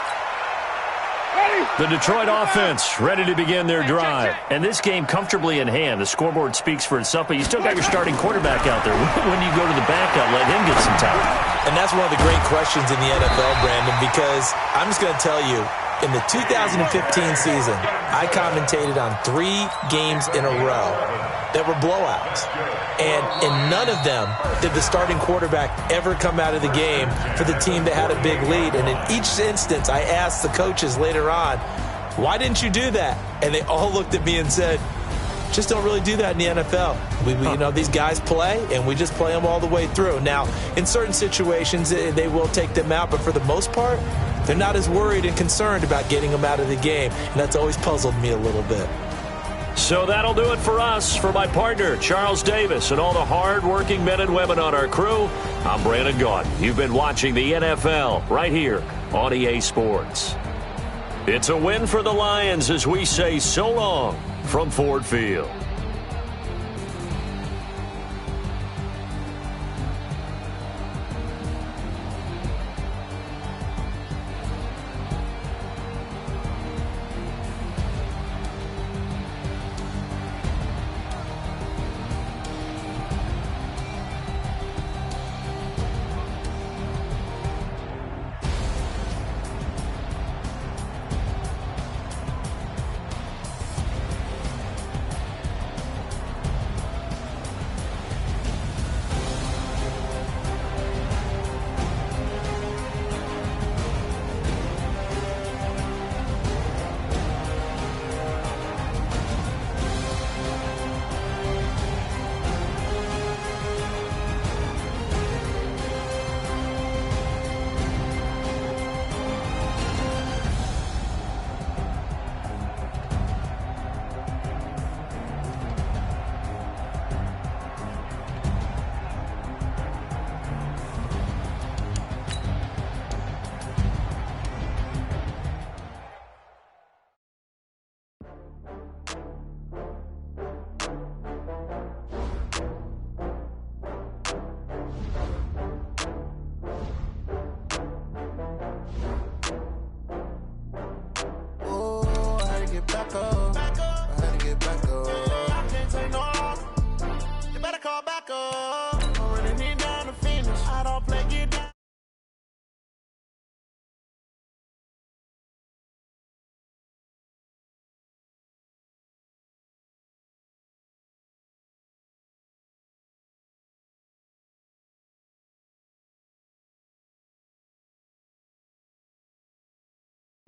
The Detroit offense ready to begin their drive. And this game comfortably in hand. The scoreboard speaks for itself, but you still got your starting quarterback out there. When do you go to the backup, let him get some time? And that's one of the great questions in the NFL, Brandon, because I'm just going to tell you, in the 2015 season, I commentated on 3 games in a row that were blowouts. And in none of them did the starting quarterback ever come out of the game for the team that had a big lead. And in each instance, I asked the coaches later on, why didn't you do that? And they all looked at me and said, Just don't really do that in the NFL. You know, these guys play, and we just play them all the way through. Now, in certain situations, they will take them out, but for the most part, they're not as worried and concerned about getting them out of the game, and that's always puzzled me a little bit. So that'll do it for us. For my partner, Charles Davis, and all the hard-working men and women on our crew, I'm Brandon Gaudin. You've been watching the NFL right here on EA Sports. It's a win for the Lions as we say so long from Ford Field.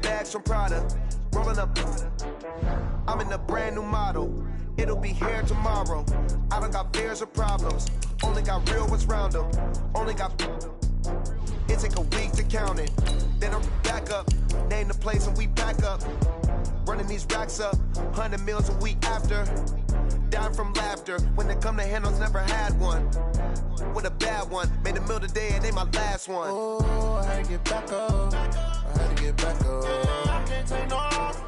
Bags from Prada, rolling up. I'm in a brand new model. It'll be here tomorrow. I don't got fears or problems. Only got real ones round them. Only got. It take a week to count it. Then I'm back up. Name the place and we pack up. Running these racks up. 100 meals a week after. Dying from laughter. When they come to handles, never had one. With a bad one. Made a meal today and they my last one. Oh, I had to get back up. I had to get back up. I can't take no off.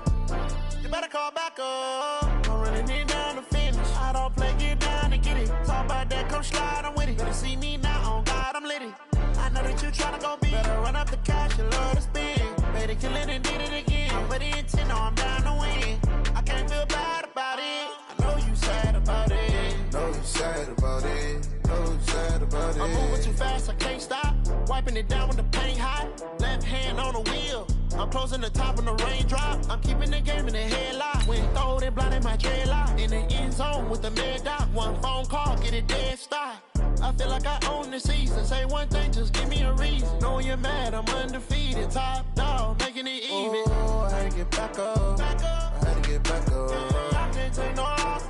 You better call back up. I'm running it down to finish. I don't play, get down and get it. Talk about that, come slide, I'm with it. Better see me now, on God, I'm litty. I know that you tryna go big. Better run up the cash, you love to spin. Better kill it and did it again. But the intent, no, I'm down to win. I can't feel bad about it. I know you sad about it. Know you sad about it. Know you sad about it. I'm moving too fast, I can't stop. Wiping it down when the paint hot. Left hand on the wheel. I'm closing the top when the raindrop. I'm keeping the game in the headlock. When throw it blind in my dreadlock. In the end zone with the mad dot. One phone call, get it dead stop. I feel like I own the season. Say one thing, just give me a reason. Knowing you're mad, I'm undefeated. Top dog, making it even. Oh, I had to get back up. I had to get back up. I can't take no off.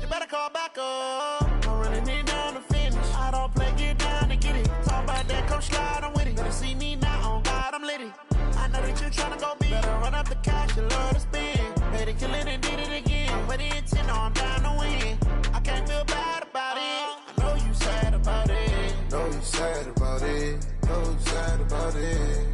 You better call back up. I'm running it down to finish. I don't play, get down to get it. Talk about that, come slide, I'm with it. Better see me now, on God, I'm litty. I know that you tryna go big. Better run up the cash, you love to spin. Better kill it and did it again. But the intent, no, I'm down to win. I can't feel bad about it. I know you sad about it. Know you sad about it. Know you sad about it.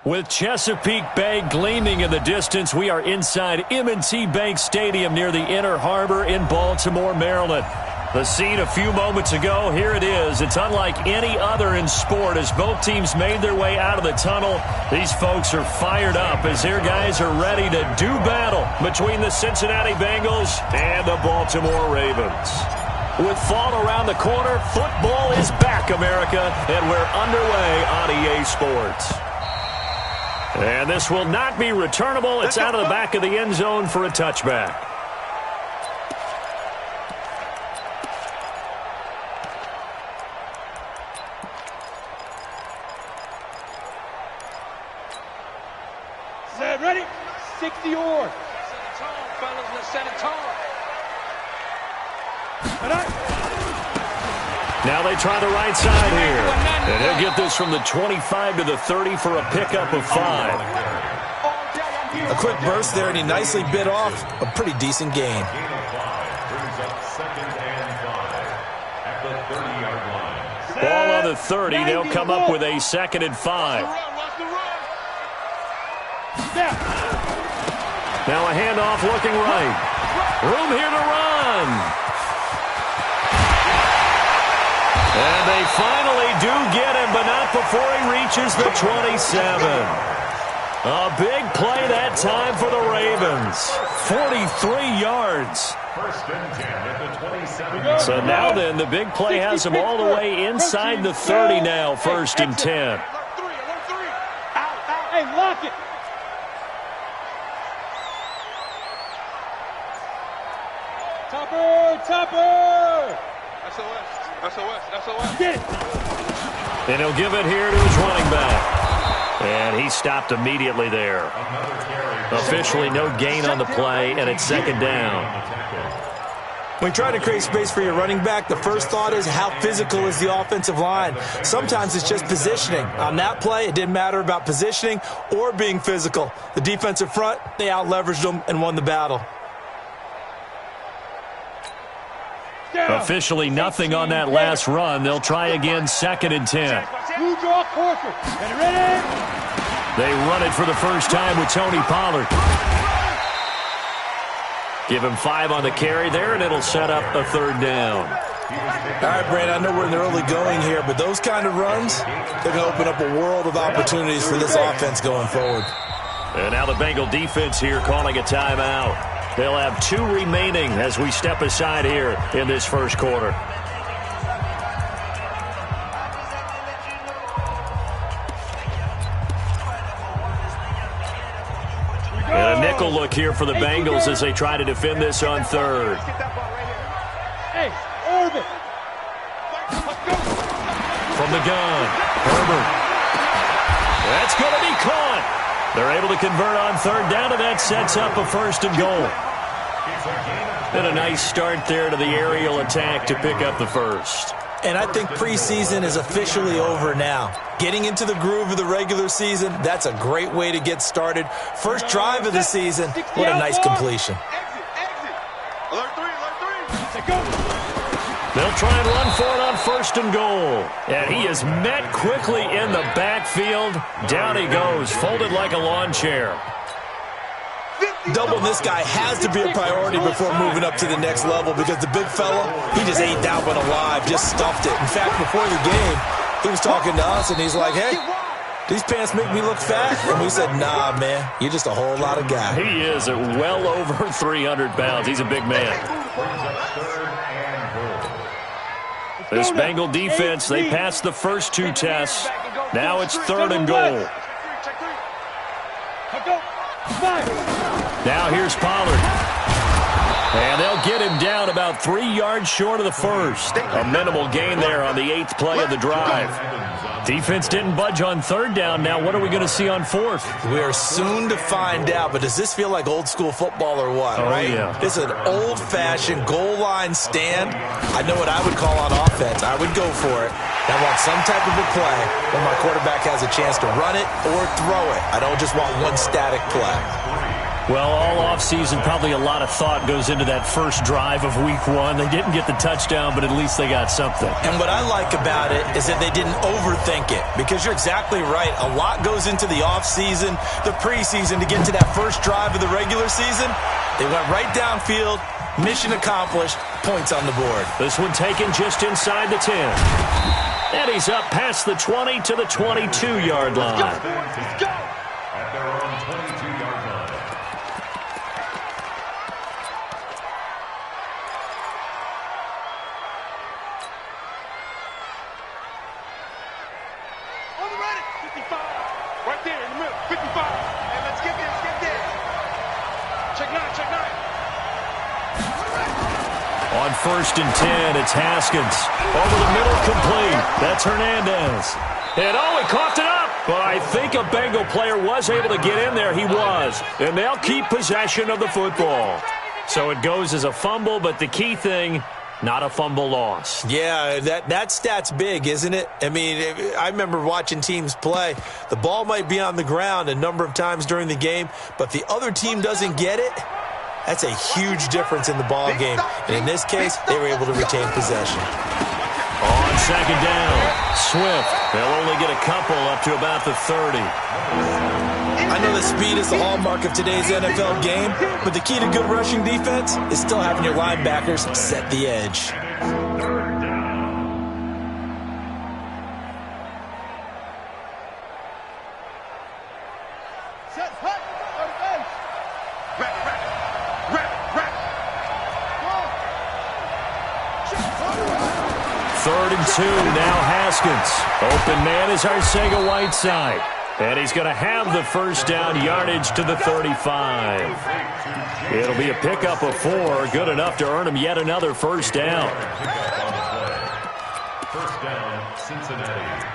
With Chesapeake Bay gleaming in the distance, we are inside M&T Bank Stadium near the Inner Harbor in Baltimore, Maryland. The scene a few moments ago, here it is. It's unlike any other in sport as both teams made their way out of the tunnel. These folks are fired up as their guys are ready to do battle between the Cincinnati Bengals and the Baltimore Ravens. With fall around the corner, football is back, America, and we're underway on EA Sports. And this will not be returnable. It's out of the back of the end zone for a touchback. Set, ready? 60 or. Set a tone, fellas. Let's set a tone. Now they try the right side here. And he'll get this from the 25 to the 30 for a pickup of 5. A quick burst there, and he nicely bit off a pretty decent gain. Ball on the 30. They'll come up with a 2nd and 5. Now a handoff looking right. Room here to run. And they finally do get him, but not before he reaches the 27. A big play that time for the Ravens. 43 yards. First and 10 at the 27. So now then, the big play has him all the way inside the 30 now, 1st and 10. Hey, lock it. Topper. SOS. Get it. And he'll give it here to his running back. And he stopped immediately there. Officially no gain on the play, and it's 2nd down. When you try to create space for your running back, the first thought is how physical is the offensive line. Sometimes it's just positioning. On that play, it didn't matter about positioning or being physical. The defensive front, they out-leveraged them and won the battle. Officially nothing on that last run. They'll try again, 2nd and 10. They run it for the first time with Tony Pollard. Give him 5 on the carry there, and it'll set up a 3rd down. All right, Brandon, I know we're in the early going here, but those kind of runs, they're going to open up a world of opportunities for this offense going forward. And now the Bengal defense here calling a timeout. They'll have 2 remaining as we step aside here in this first quarter. And a nickel look here for the Bengals as they try to defend this on 3rd. Hey, Orbit. From the gun, Herbert. That's going to be caught. They're able to convert on 3rd down, and that sets up a 1st and goal. And a nice start there to the aerial attack to pick up the 1st. And I think preseason is officially over now. Getting into the groove of the regular season, that's a great way to get started. First drive of the season, what a nice completion. Alert 3. They'll try and run for it on 1st and goal. And he is met quickly in the backfield. Down he goes, folded like a lawn chair. Doubling this guy has to be a priority before moving up to the next level because the big fella, he just ate that one alive, just stuffed it. In fact, before the game, he was talking to us, and he's like, hey, these pants make me look fat. And we said, nah, man, you're just a whole lot of guy. He is at well over 300 pounds. He's a big man. This Bengal defense, they passed the first 2 tests. Now it's 3rd and goal. Now here's Pollard. And they'll get him down about 3 yards short of the 1st. A minimal gain there on the 8th play of the drive. Defense didn't budge on 3rd down. Now what are we going to see on 4th? We are soon to find out, but does this feel like old school football or what, right? Yeah. This is an old-fashioned goal line stand. I know what I would call on offense. I would go for it. I want some type of a play where my quarterback has a chance to run it or throw it. I don't just want one static play. Well, all offseason, probably a lot of thought goes into that first drive of week 1. They didn't get the touchdown, but at least they got something. And what I like about it is that they didn't overthink it, because you're exactly right. A lot goes into the offseason, the preseason, to get to that first drive of the regular season. They went right downfield, mission accomplished, points on the board. This one taken just inside the 10. And he's up past the 20 to the 22-yard line. Let's go. At their own 22-yard line. On 1st and 10, it's Haskins. Over the middle, complete. That's Hernandez. And he coughed it up. But I think a Bengal player was able to get in there. He was. And they'll keep possession of the football. So it goes as a fumble, but the key thing, not a fumble loss. Yeah, that stat's big, isn't it? I mean, I remember watching teams play. The ball might be on the ground a number of times during the game, but if the other team doesn't get it, that's a huge difference in the ball game. And in this case, they were able to retain possession. On 2nd down, Swift. They'll only get a couple up to about the 30. I know that speed is the hallmark of today's NFL game, but the key to good rushing defense is still having your linebackers set the edge. Third and 2, now Haskins. Open man is Arcega-Whiteside. And he's going to have the first down, yardage to the 35. It'll be a pickup of 4, good enough to earn him yet another first down. First down, Cincinnati.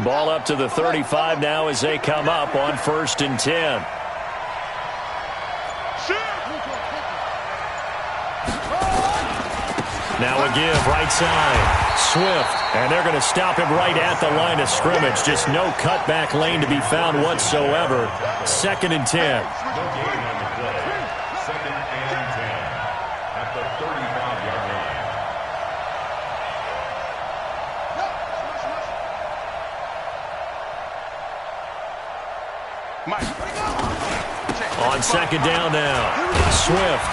Ball up to the 35 now as they come up on 1st and 10. Now a give, right side. Swift, and they're going to stop him right at the line of scrimmage. Just no cutback lane to be found whatsoever. 2nd and 10. No gain on the play. 2nd and 10 at the 35-yard line. On 2nd down now, Swift.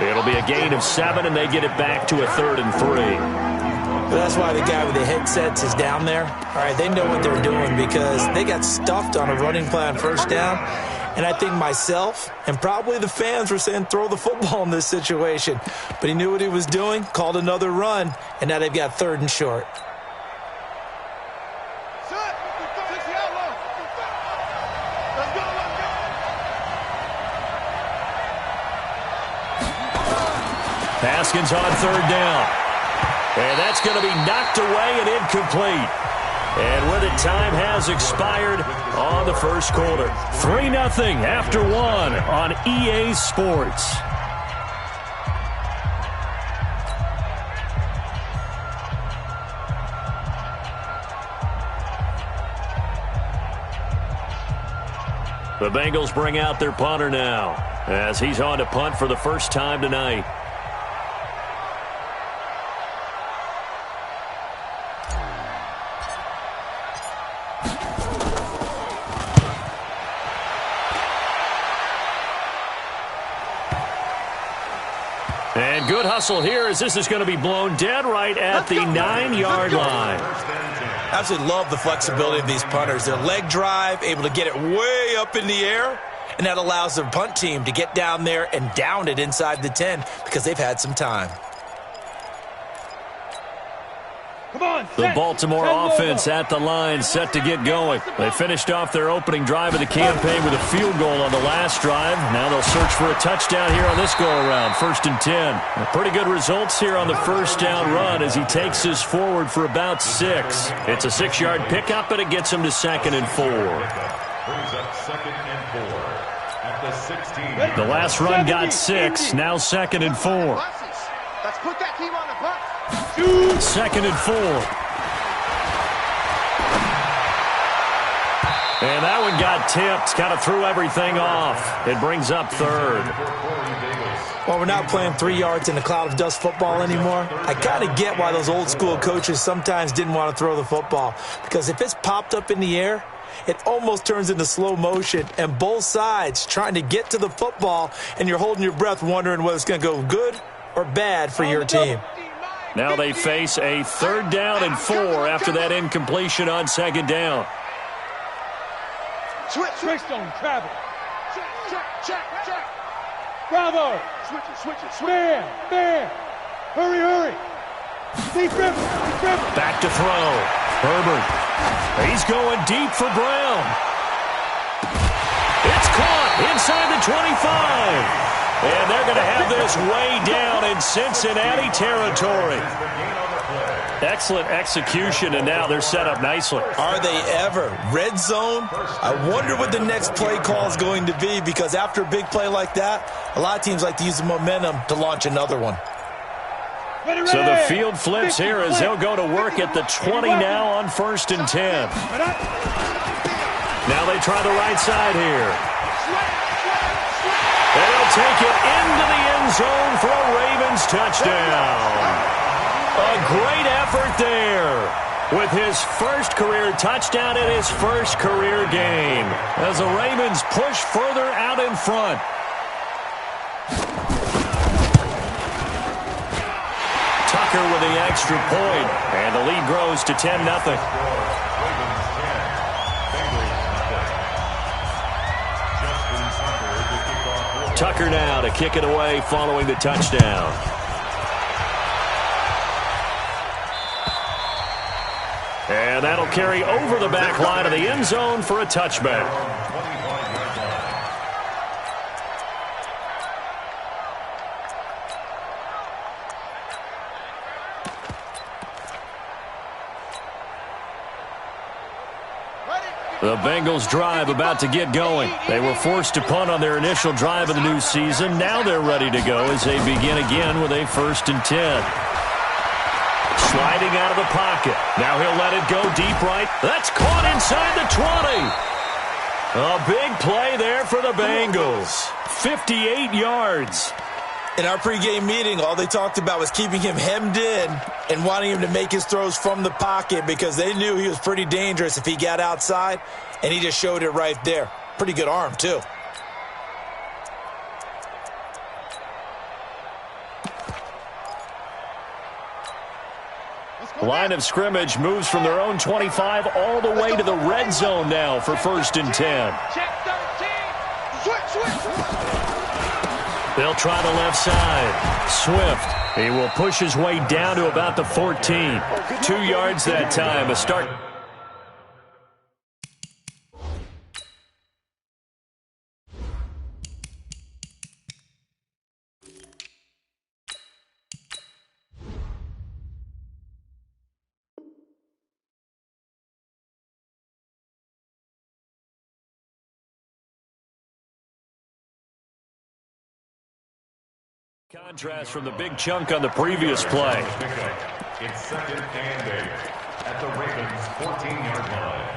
It'll be a gain of 7, and they get it back to a 3rd and 3. But that's why the guy with the headsets is down there. All right, they know what they're doing because they got stuffed on a running play on 1st down. And I think myself and probably the fans were saying throw the football in this situation. But he knew what he was doing, called another run, and now they've got 3rd and short. Haskins on 3rd down. And that's going to be knocked away and incomplete. And with it, time has expired on the first quarter. 3-0 after 1 on EA Sports. The Bengals bring out their punter now as he's on to punt for the first time tonight. And good hustle here as this is going to be blown dead right at the 9-yard line. Absolutely love the flexibility of these punters. Their leg drive, able to get it way up in the air, and that allows their punt team to get down there and down it inside the 10 because they've had some time. The Baltimore offense at the line, set to get going. They finished off their opening drive of the campaign with a field goal on the last drive. Now they'll search for a touchdown here on this go-around, 1st and 10. Pretty good results here on the first down run as he takes this forward for about 6. It's a 6-yard pickup, and it gets him to 2nd and 4. Brings up 2nd and 4 at the 16. The last run got 6, now 2nd and 4. Let's put that team on the bus. 2nd and 4. And that one got tipped, kind of threw everything off. It brings up 3rd. While we're not playing 3 yards in a cloud of dust football anymore, I kind of get why those old school coaches sometimes didn't want to throw the football. Because if it's popped up in the air, it almost turns into slow motion, and both sides trying to get to the football, and you're holding your breath wondering whether it's going to go good or bad for your team. Now they face a 3rd down and 4 after that incompletion on 2nd down. Switch on travel. Check. Bravo. Switch it. Man. Hurry. Deep dribble. Back to throw. Herbert. He's going deep for Brown. It's caught inside the 25. And they're going to have this way down in Cincinnati territory. Excellent execution, and now they're set up nicely. Are they ever? Red zone? I wonder what the next play call is going to be, because after a big play like that, a lot of teams like to use the momentum to launch another one. So the field flips here as they'll go to work at the 20 now on 1st and 10. Now they try the right side here. And they'll take it into the end zone for a Ravens touchdown. A great effort there with his first career touchdown in his first career game as the Ravens push further out in front. Tucker with the extra point, and the lead grows to 10-0. Tucker now to kick it away following the touchdown. And that'll carry over the back line of the end zone for a touchback. The Bengals drive about to get going. They were forced to punt on their initial drive of the new season. Now they're ready to go as they begin again with a 1st and 10. Sliding out of the pocket. Now he'll let it go deep right. That's caught inside the 20. A big play there for the Bengals. 58 yards. In our pregame meeting, all they talked about was keeping him hemmed in and wanting him to make his throws from the pocket because they knew he was pretty dangerous if he got outside, and he just showed it right there. Pretty good arm, too. Line of scrimmage moves from their own 25 all the way to the red zone now for 1st and 10. Check 13. Switch. They'll try the left side. Swift. He will push his way down to about the 14. 2 yards that time. A start. Contrast from the big chunk on the previous play. It's 2nd and 8 at the Ravens' 14-yard line.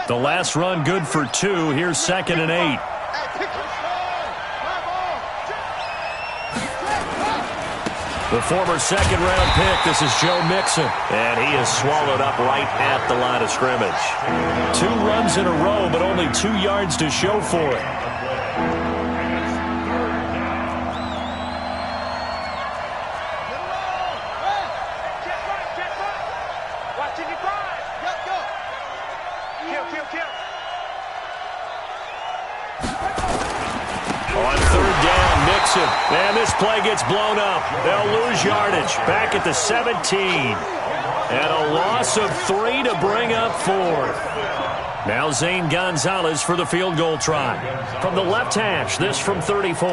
The last run good for 2. Here's 2nd and 8. The former 2nd-round pick, this is Joe Mixon. And he is swallowed up right at the line of scrimmage. 2 runs in a row, but only 2 yards to show for it. On 3rd down, Mixon. And this play gets blown up. They'll lose yardage. Back at the 17. And a loss of 3 to bring up 4th. Now Zane Gonzalez for the field goal try. From the left hash, this from 34.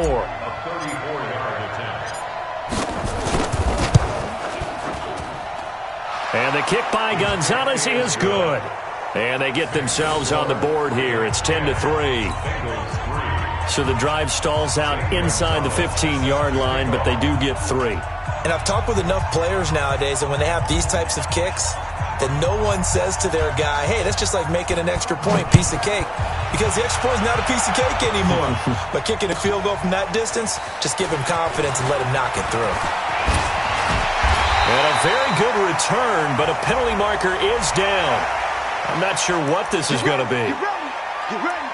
And the kick by Gonzalez is good. And they get themselves on the board here. It's 10-3. So the drive stalls out inside the 15-yard line, but they do get 3. And I've talked with enough players nowadays, and when they have these types of kicks, that no one says to their guy, hey, that's just like making an extra point, piece of cake. Because the extra point is not a piece of cake anymore. But kicking a field goal from that distance, just give him confidence and let him knock it through. And a very good return, but a penalty marker is down. I'm not sure what this is going to be. Get ready.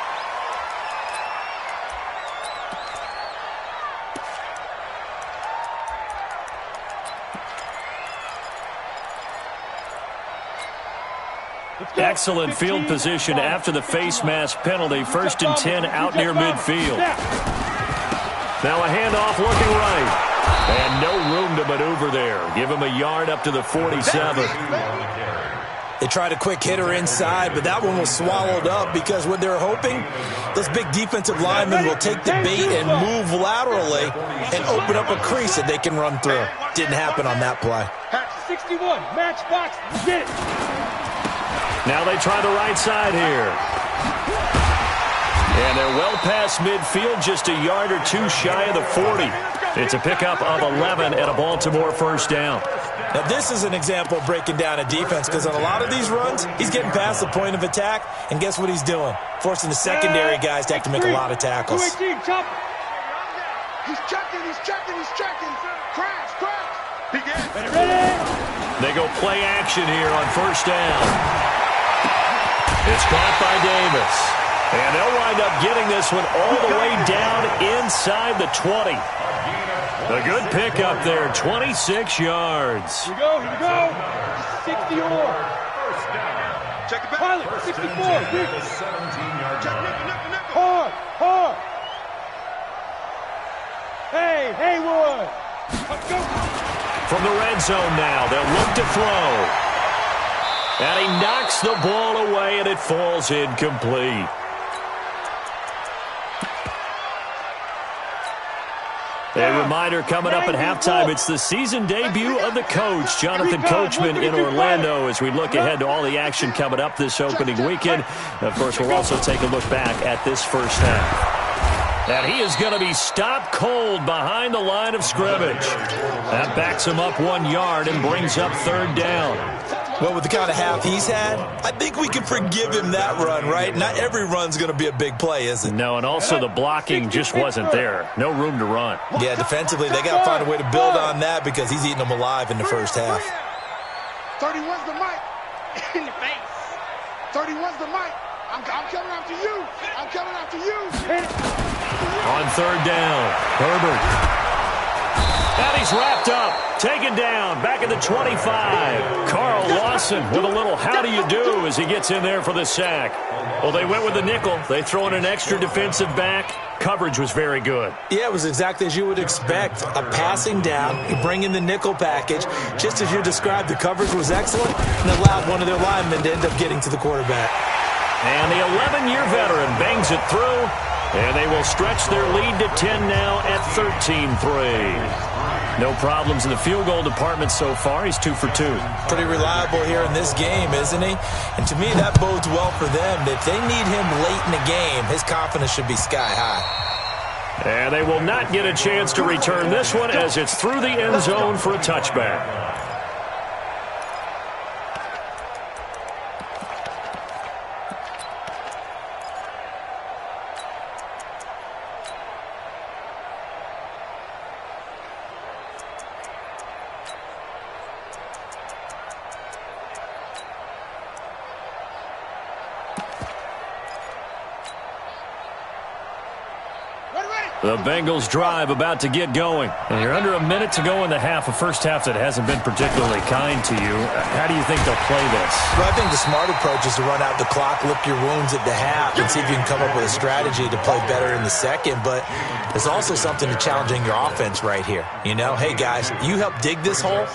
Excellent field position after the face mask penalty. 1st and 10 out near midfield. Now a handoff looking right. And no room to maneuver there. Give him a yard up to the 47. They tried a quick hitter inside, but that one was swallowed up because what they're hoping, those big defensive linemen will take the bait and move laterally and open up a crease that they can run through. Didn't happen on that play. 61, matchbox, get it. Now they try the right side here. And they're well past midfield, just a yard or two shy of the 40. It's a pickup of 11 and a Baltimore 1st down. Now this is an example of breaking down a defense because on a lot of these runs, he's getting past the point of attack, and guess what he's doing? Forcing the secondary guys to have to make a lot of tackles. He's checking. Crash. Ready. They go play action here on 1st down. It's caught by Davis. And they'll wind up getting this one all the way down inside the 20. A good pickup there, 26 yards. Here we go. 60 or. Check it back. Pilot, 64. Hard. Hey, Haywood. Let's go. From the red zone now, they'll look to throw. And he knocks the ball away, and it falls incomplete. A reminder coming up at halftime, it's the season debut of the coach, Jonathan Coachman in Orlando, as we look ahead to all the action coming up this opening weekend. Of course, we'll also take a look back at this 1st half. And he is going to be stopped cold behind the line of scrimmage. That backs him up 1 yard and brings up 3rd down. Well, with the kind of half he's had, I think we can forgive him that run, right? Not every run's going to be a big play, is it? No, and also the blocking just wasn't there. No room to run. Yeah, defensively, they got to find a way to build on that because he's eating them alive in the 1st half. 31's the mic. In the face. 31's the mic. I'm coming after you. On 3rd down, Herbert. And he's wrapped up, taken down, back at the 25. Carl Lawson with a little how do you do as he gets in there for the sack. Well, they went with the nickel. They throw in an extra defensive back. Coverage was very good. Yeah, it was exactly as you would expect. A passing down, you bring in the nickel package. Just as you described, the coverage was excellent and allowed one of their linemen to end up getting to the quarterback. And the 11-year veteran bangs it through, and they will stretch their lead to 10 now at 13-3. No problems in the field goal department so far. He's 2 for 2. Pretty reliable here in this game, isn't he? And to me, that bodes well for them. If they need him late in the game, his confidence should be sky high. And they will not get a chance to return this one as it's through the end zone for a touchback. The Bengals drive about to get going. And you're under a minute to go in the half, a 1st half that hasn't been particularly kind to you. How do you think they'll play this? Well, I think the smart approach is to run out the clock, lick your wounds at the half, and see if you can come up with a strategy to play better in the second. But there's also something to challenging your offense right here. You know, hey, guys, you help dig this hole.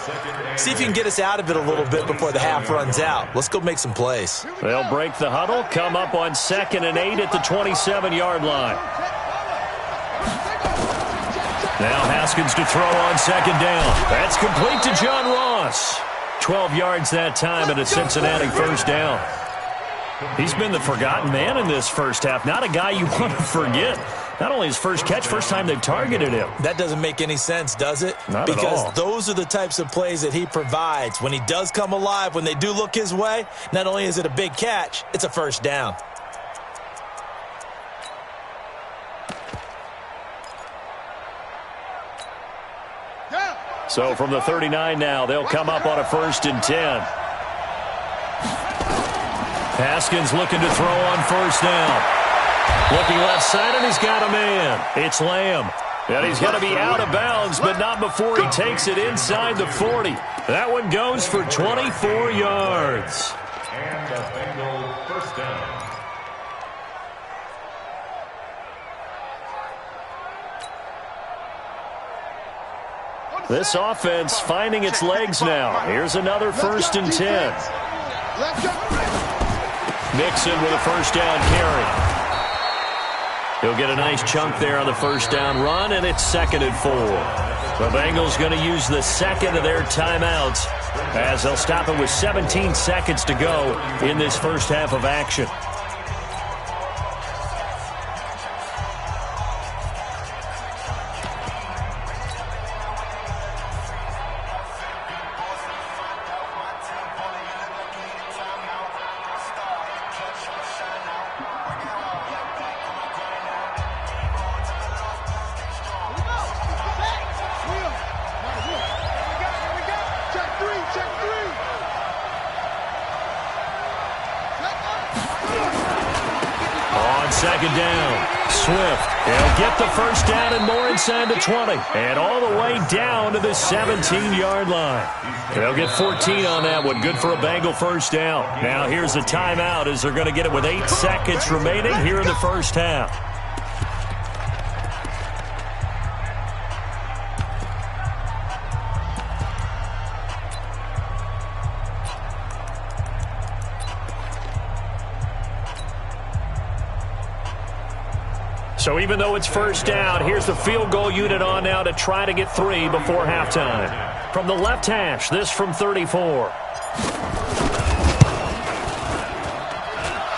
See if you can get us out of it a little bit before the half runs out. Let's go make some plays. They'll break the huddle, come up on 2nd and 8 at the 27-yard line. Now Haskins to throw on 2nd down. That's complete to John Ross. 12 yards that time and a Cincinnati 1st down. He's been the forgotten man in this 1st half. Not a guy you want to forget. Not only his first catch, first time they've targeted him. That doesn't make any sense, does it? Not at all. Because those are the types of plays that he provides. When he does come alive, when they do look his way, not only is it a big catch, it's a 1st down. So from the 39 now, they'll come up on a 1st and 10. Haskins looking to throw on 1st down. Looking left side, and he's got a man. It's Lamb. And he's going to be out of bounds, but not before he takes it inside the 40. That one goes for 24 yards. And the This offense finding its legs now. Here's another 1st and 10. Mixon with a first down carry. He'll get a nice chunk there on the first down run, and it's 2nd and 4. The Bengals going to use the second of their timeouts as they'll stop it with 17 seconds to go in this first half of action. Second down. Swift. He'll get the first down and more inside the 20. And all the way down to the 17-yard line. They'll get 14 on that one. Good for a Bengal first down. Now here's a timeout as they're going to get it with 8 seconds remaining here in the first half. So even though it's first down, here's the field goal unit on now to try to get 3 before halftime. From the left hash, this from 34.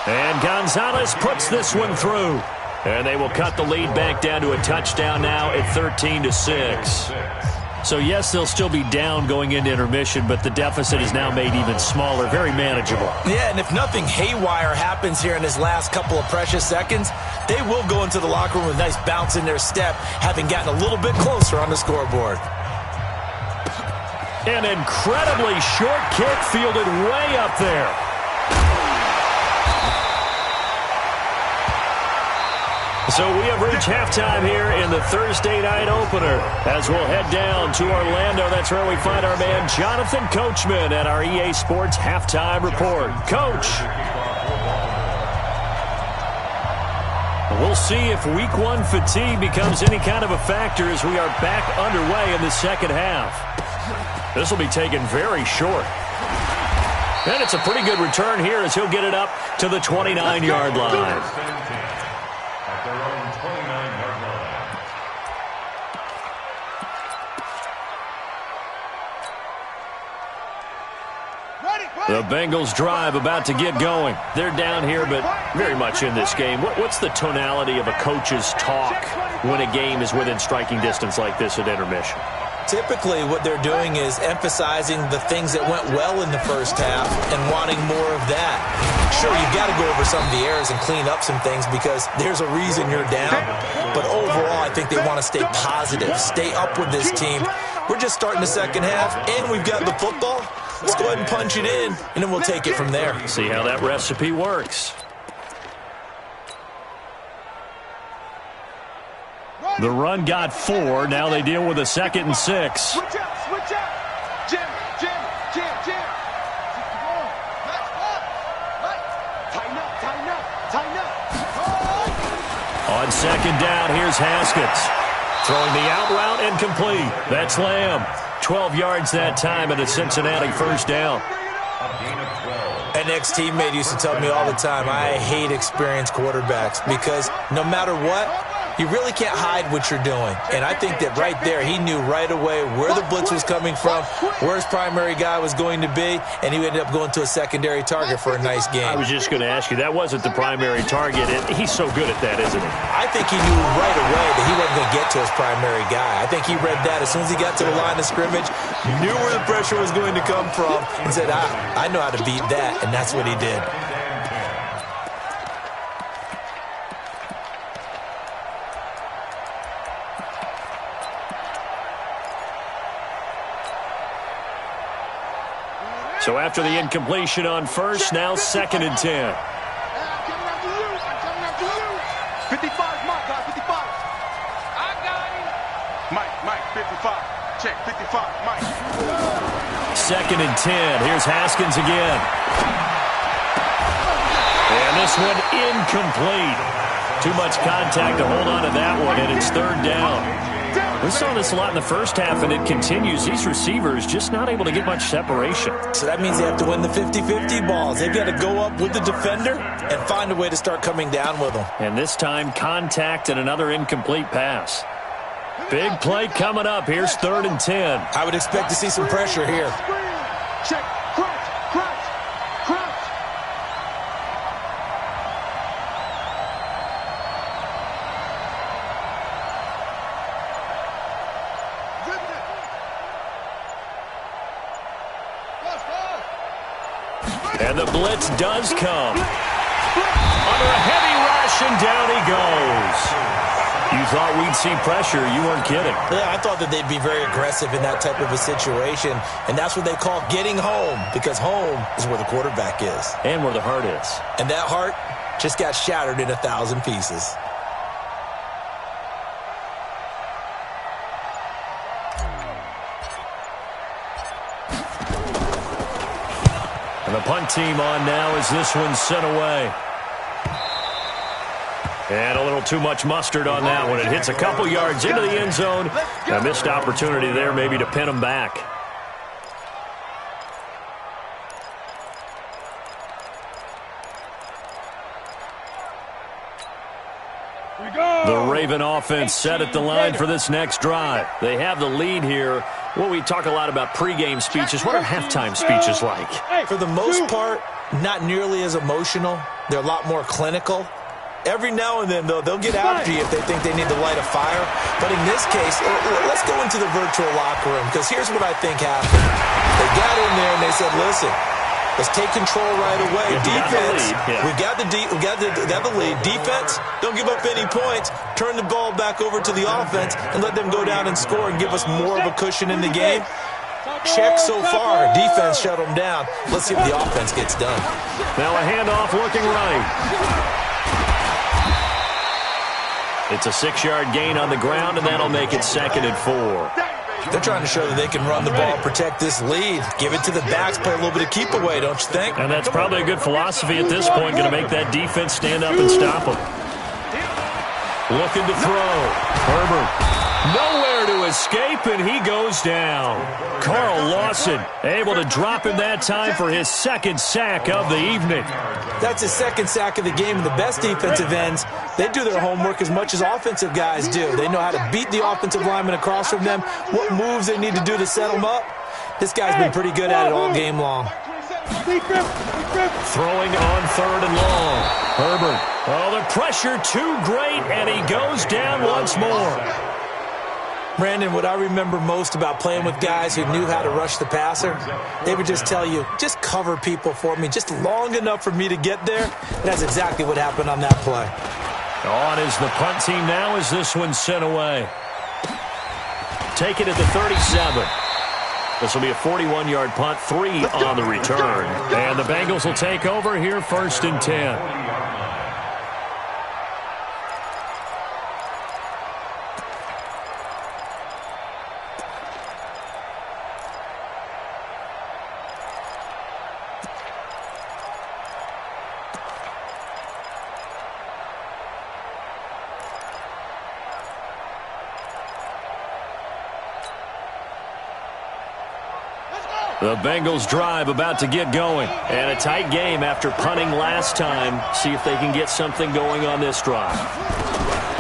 And Gonzalez puts this one through. And they will cut the lead back down to a touchdown now at 13-6. So, yes, they'll still be down going into intermission, but the deficit is now made even smaller, very manageable. Yeah, and if nothing haywire happens here in his last couple of precious seconds, they will go into the locker room with a nice bounce in their step, having gotten a little bit closer on the scoreboard. An incredibly short kick fielded way up there. So we have reached halftime here in the Thursday night opener as we'll head down to Orlando. That's where we find our man Jonathan Coachman at our EA Sports Halftime Report. Coach. We'll see if week 1 fatigue becomes any kind of a factor as we are back underway in the second half. This will be taken very short. And it's a pretty good return here as he'll get it up to the 29-yard line. The Bengals drive about to get going. They're down here, but very much in this game. What's the tonality of a coach's talk when a game is within striking distance like this at intermission? Typically, what they're doing is emphasizing the things that went well in the first half and wanting more of that. Sure, you've got to go over some of the errors and clean up some things because there's a reason you're down. But overall, I think they want to stay positive, stay up with this team. We're just starting the second half, and we've got the football. Let's go ahead and punch it in, and then we'll take it from there. See how that recipe works. The run got 4. Now they deal with a 2nd and 6. Switch up, switch up. Jim. Tighten up. On second down, here's Haskins. Throwing the out route and complete. That's Lamb. 12 yards that time and a Cincinnati first down. An ex-teammate used to tell me all the time, I hate experienced quarterbacks because no matter what, you really can't hide what you're doing. And I think that right there, he knew right away where the blitz was coming from, where his primary guy was going to be, and he ended up going to a secondary target for a nice game. I was just going to ask you, that wasn't the primary target. He's so good at that, isn't he? I think he knew right away that he wasn't going to get to his primary guy. I think he read that as soon as he got to the line of scrimmage, knew where the pressure was going to come from, and said, I know how to beat that, and that's what he did. So after the incompletion on first, now 2nd and 10. I'm coming after you. 55, Mike, guys, 55. I got him. Mike, 55. Check, 55, Mike. 2nd and 10. Here's Haskins again. And this one incomplete. Too much contact to hold on to that one, and it's 3rd down. We saw this a lot in the first half, and it continues. These receivers just not able to get much separation. So that means they have to win the 50-50 balls. They've got to go up with the defender and find a way to start coming down with them. And this time, contact and another incomplete pass. Big play coming up. Here's 3rd and 10. I would expect to see some pressure here. Check. Crouch. And the blitz does come. Under a heavy rush, and down he goes. You thought we'd see pressure. You weren't kidding. Yeah, I thought that they'd be very aggressive in that type of a situation, and that's what they call getting home, because home is where the quarterback is. And where the heart is. And that heart just got shattered in 1,000 pieces. And the punt team on now as this one's sent away. And a little too much mustard on that one. It hits a couple yards into the end zone. A missed opportunity there maybe to pin them back. The Raven offense set at the line for this next drive. They have the lead here. Well, we talk a lot about pregame speeches. What are halftime speeches like? For the most part, not nearly as emotional. They're a lot more clinical. Every now and then, though, they'll get after you if they think they need to light a fire. But in this case, let's go into the virtual locker room, because here's what I think happened. They got in there and they said, listen, let's take control right away. Defense, we've got the lead. Defense, don't give up any points. Turn the ball back over to the offense and let them go down and score and give us more of a cushion in the game. Check so far. Defense shut them down. Let's see what the offense gets done. Now a handoff looking right. It's a 6-yard gain on the ground, and that'll make it 2nd and 4. They're trying to show that they can run the ball, protect this lead. Give it to the backs, play a little bit of keep away, don't you think? And that's probably a good philosophy at this point, going to make that defense stand up and stop them. Looking to throw. Herbert. Nowhere to escape, and he goes down. Carl Lawson able to drop him that time for his 2nd sack of the evening. That's his 2nd sack of the game. And the best defensive ends, they do their homework as much as offensive guys do. They know how to beat the offensive lineman across from them, what moves they need to do to set them up. This guy's been pretty good at it all game long. Throwing on 3rd and long. Herbert. Oh, the pressure too great, and he goes down once more. Brandon, what I remember most about playing with guys who knew how to rush the passer, they would just tell you, just cover people for me, just long enough for me to get there. And that's exactly what happened on that play. On is the punt team now as this one's sent away. Take it at the 37. This will be a 41-yard punt, 3 on the return. And the Bengals will take over here, 1st and 10. The Bengals drive about to get going. And a tight game after punting last time. See if they can get something going on this drive.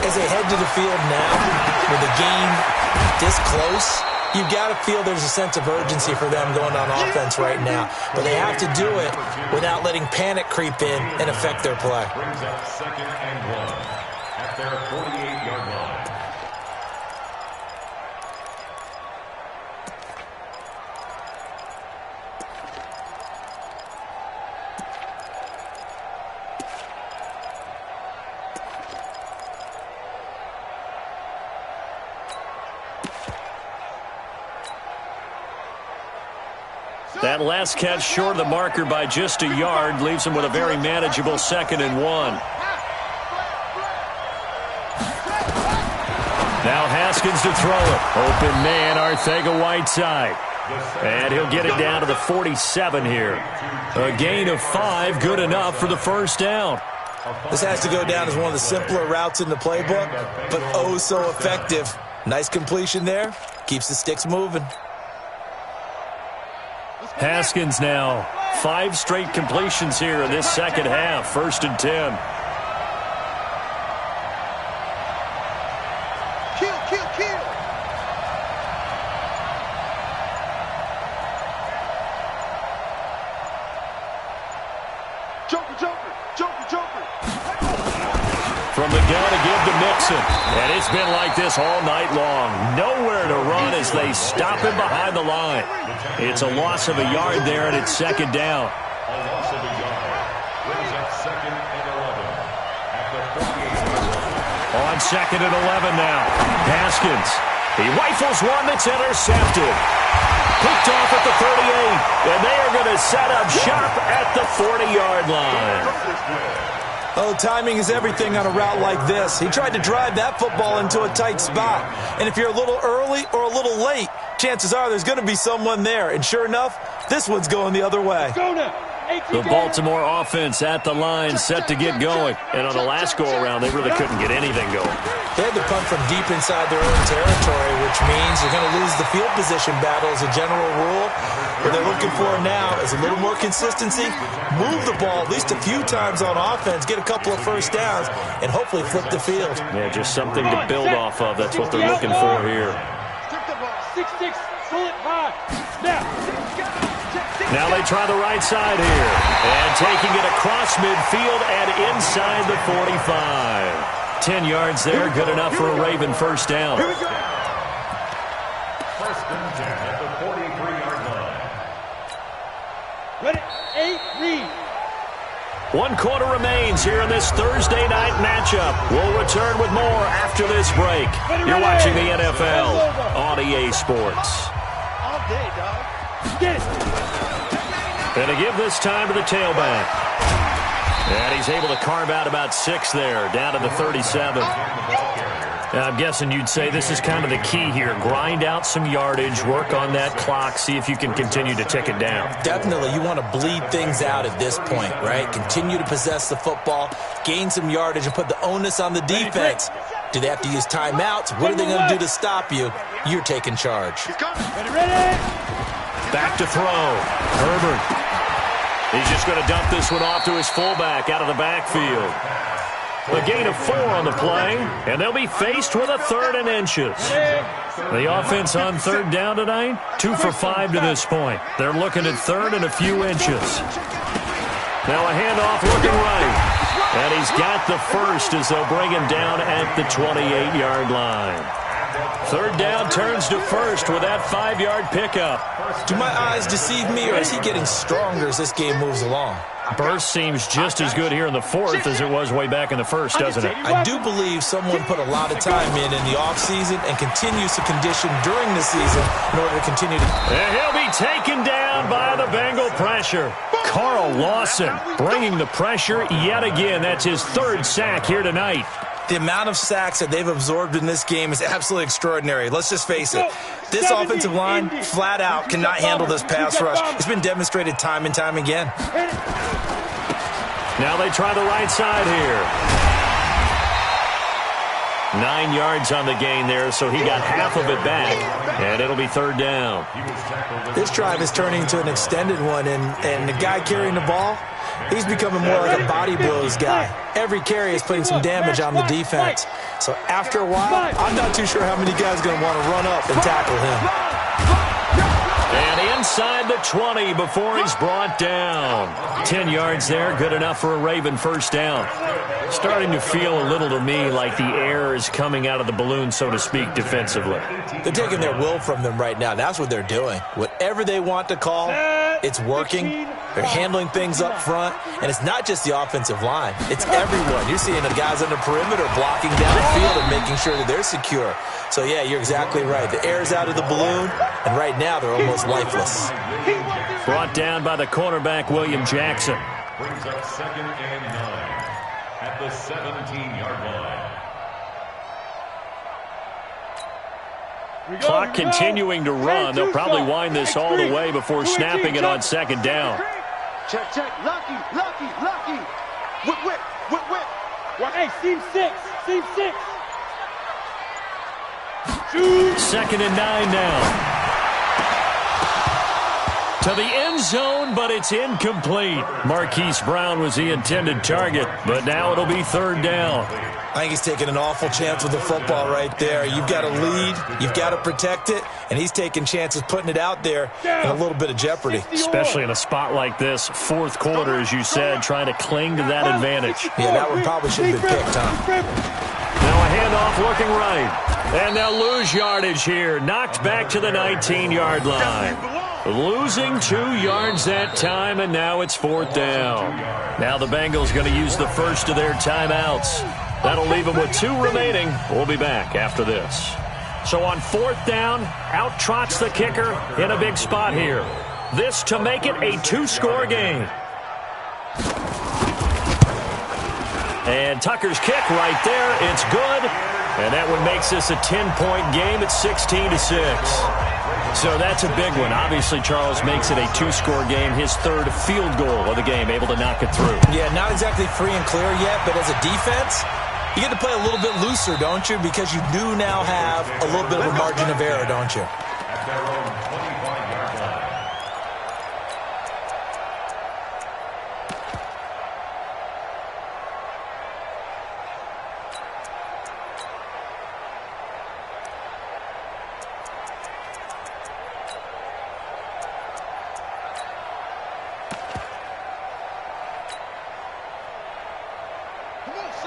As they head to the field now, with the game this close, you've got to feel there's a sense of urgency for them going on offense right now. But they have to do it without letting panic creep in and affect their play. Brings up 2nd and 1 at their 48-yard line. That last catch short of the marker by just a yard leaves him with a very manageable 2nd and 1. Now Haskins to throw it. Open man, Arcega-Whiteside. And he'll get it down to the 47 here. A gain of 5, good enough for the 1st down. This has to go down as one of the simpler routes in the playbook, but oh so effective Nice completion there. Keeps the sticks moving. Haskins now. 5 straight completions here in this second half. 1st and 10. Kill. Joker. From the gun to give to Mixon. And it's been like this all night long. Nowhere to run as they stop him behind the line. It's a loss of a yard there, and it's 2nd down. A loss of a yard. Brings up 2nd and 11. At the 48. On 2nd and 11 now. Haskins. He rifles one that's intercepted. Picked off at the 38. And they are going to set up shop at the 40-yard line. Oh, timing is everything on a route like this. He tried to drive that football into a tight spot. And if you're a little early or a little late, chances are there's going to be someone there. And sure enough, this one's going the other way. The Baltimore offense at the line, set to get going. And on the last go-around, they really couldn't get anything going. They had to punt from deep inside their own territory, which means you're going to lose the field position battle as a general rule. What they're looking for now is a little more consistency, move the ball at least a few times on offense, get a couple of first downs, and hopefully flip the field. Yeah, just something to build off of. That's what they're looking for here. 6-6, pull it high. Now they try the right side here. And taking it across midfield and inside the 45. 10 yards there, good enough for a Raven first down. 1st and 10 at the 43-yard line. Ready, 8, read. 1 quarter remains here in this Thursday night matchup. We'll return with more after this break. You're watching the NFL on EA Sports. All day, dog. Get it. And to give this time to the tailback. And he's able to carve out about 6 there, down to the 37. I'm guessing you'd say this is kind of the key here. Grind out some yardage, work on that clock, see if you can continue to tick it down. Definitely, you want to bleed things out at this point, right? Continue to possess the football, gain some yardage, and put the onus on the defense. Do they have to use timeouts? What are they going to do to stop you? You're taking charge. Ready. Back to throw. Herbert. He's just going to dump this one off to his fullback out of the backfield. A gain of 4 on the play, and they'll be faced with a 3rd and inches. The offense on 3rd down tonight, 2 for 5 to this point. They're looking at 3rd and a few inches. Now a handoff looking right. And he's got the first as they'll bring him down at the 28-yard line. 3rd down turns to 1st with that 5-yard pickup. Do my eyes deceive me, or is he getting stronger as this game moves along? Burst seems just as good here in the 4th as it was way back in the 1st, doesn't it? I do believe someone put a lot of time in the offseason and continues to condition during the season in order to continue to... And he'll be taken down by the Bengal pressure. Carl Lawson bringing the pressure yet again. That's his 3rd sack here tonight. The amount of sacks that they've absorbed in this game is absolutely extraordinary. Let's just face it. This offensive line, flat out, cannot handle this pass rush. It's been demonstrated time and time again. Now they try the right side here. 9 yards on the gain there, so he got half of it back, and it'll be 3rd down. This drive is turning into an extended one, and the guy carrying the ball, he's becoming more like a body blows guy. Every carry is putting some damage on the defense. So after a while, I'm not too sure how many guys are going to want to run up and tackle him. And inside the 20 before he's brought down. 10 yards there, good enough for a Raven first down. Starting to feel a little to me like the air is coming out of the balloon, so to speak, defensively. They're taking their will from them right now. That's what they're doing. Whatever they want to call, it's working. They're handling things up front, and it's not just the offensive line. It's everyone. You're seeing the guys on the perimeter blocking downfield and making sure that they're secure. So, yeah, you're exactly right. The air's out of the balloon, and right now they're almost lifeless. Brought down by the cornerback, William Jackson. Brings up 2nd and 9 at the 17-yard line. Clock continuing to run. They'll probably wind this all the way before snapping it on 2nd down. Check. Lucky. Whip. Hey, seam 6. 2nd and 9 now. To the end zone, but it's incomplete. Marquise Brown was the intended target, but now it'll be 3rd down. I think he's taking an awful chance with the football right there. You've got to lead, you've got to protect it, and he's taking chances putting it out there in a little bit of jeopardy. Especially in a spot like this, 4th quarter, as you said, trying to cling to that advantage. Yeah, that one probably should have been picked, Tom. Now a handoff looking right. And they'll lose yardage here. Knocked back to the 19-yard line. Losing 2 yards that time, and now it's 4th down. Now the Bengals going to use the first of their timeouts. That'll leave them with 2 remaining. We'll be back after this. So on 4th down, out trots the kicker in a big spot here. This to make it a 2-score game. And Tucker's kick right there. It's good. And that one makes this a 10-point game at 16-6. So that's a big one. Obviously, Charles makes it a 2-score game. His 3rd field goal of the game, able to knock it through. Yeah, not exactly free and clear yet, but as a defense, you get to play a little bit looser, don't you? Because you do now have a little bit of a margin of error, don't you? At their own 25-yard line.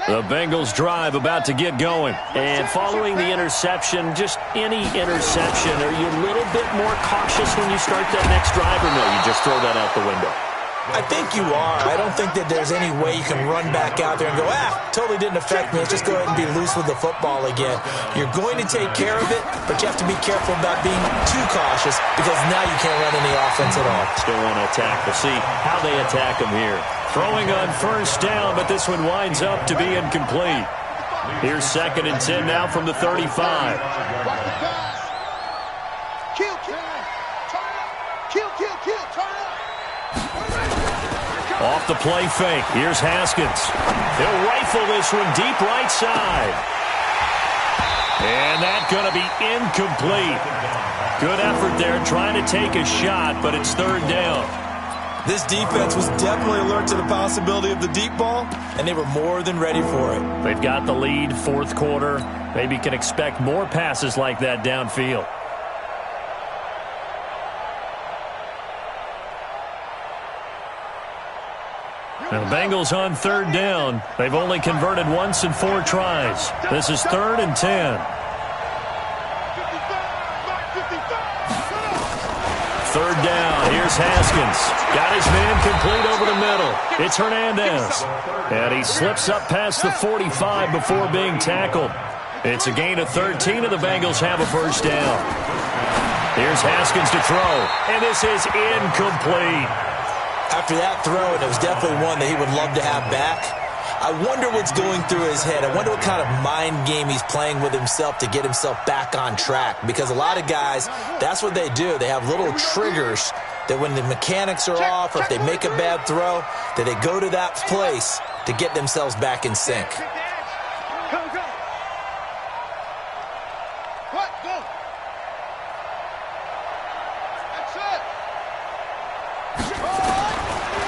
The Bengals drive about to get going. And following the interception, just any interception, are you a little bit more cautious when you start that next drive, or no, you just throw that out the window? I think you are. I don't think that there's any way you can run back out there and go, totally didn't affect me. Let's just go ahead and be loose with the football again. You're going to take care of it, but you have to be careful about being too cautious because now you can't run any offense at all. Still want to attack. We'll see how they attack them here. Throwing on 1st down, but this one winds up to be incomplete. Here's 2nd and 10 now from the 35. Kill, turn up. Kill, turn up. Off the play fake. Here's Haskins. He'll rifle this one deep right side. And that's going to be incomplete. Good effort there trying to take a shot, but it's 3rd down. This defense was definitely alert to the possibility of the deep ball, and they were more than ready for it. They've got the lead, 4th quarter. Maybe can expect more passes like that downfield. Now the Bengals on 3rd down. They've only converted once in 4 tries. This is 3rd and 10. 3rd down. Here's Haskins. Got his man complete over the middle. It's Hernandez. And he slips up past the 45 before being tackled. It's a gain of 13, and the Bengals have a 1st down. Here's Haskins to throw. And this is incomplete. After that throw, and it was definitely one that he would love to have back, I wonder what's going through his head. I wonder what kind of mind game he's playing with himself to get himself back on track. Because a lot of guys, that's what they do. They have little triggers that when the mechanics are off or if they make a bad throw, that they go to that place to get themselves back in sync.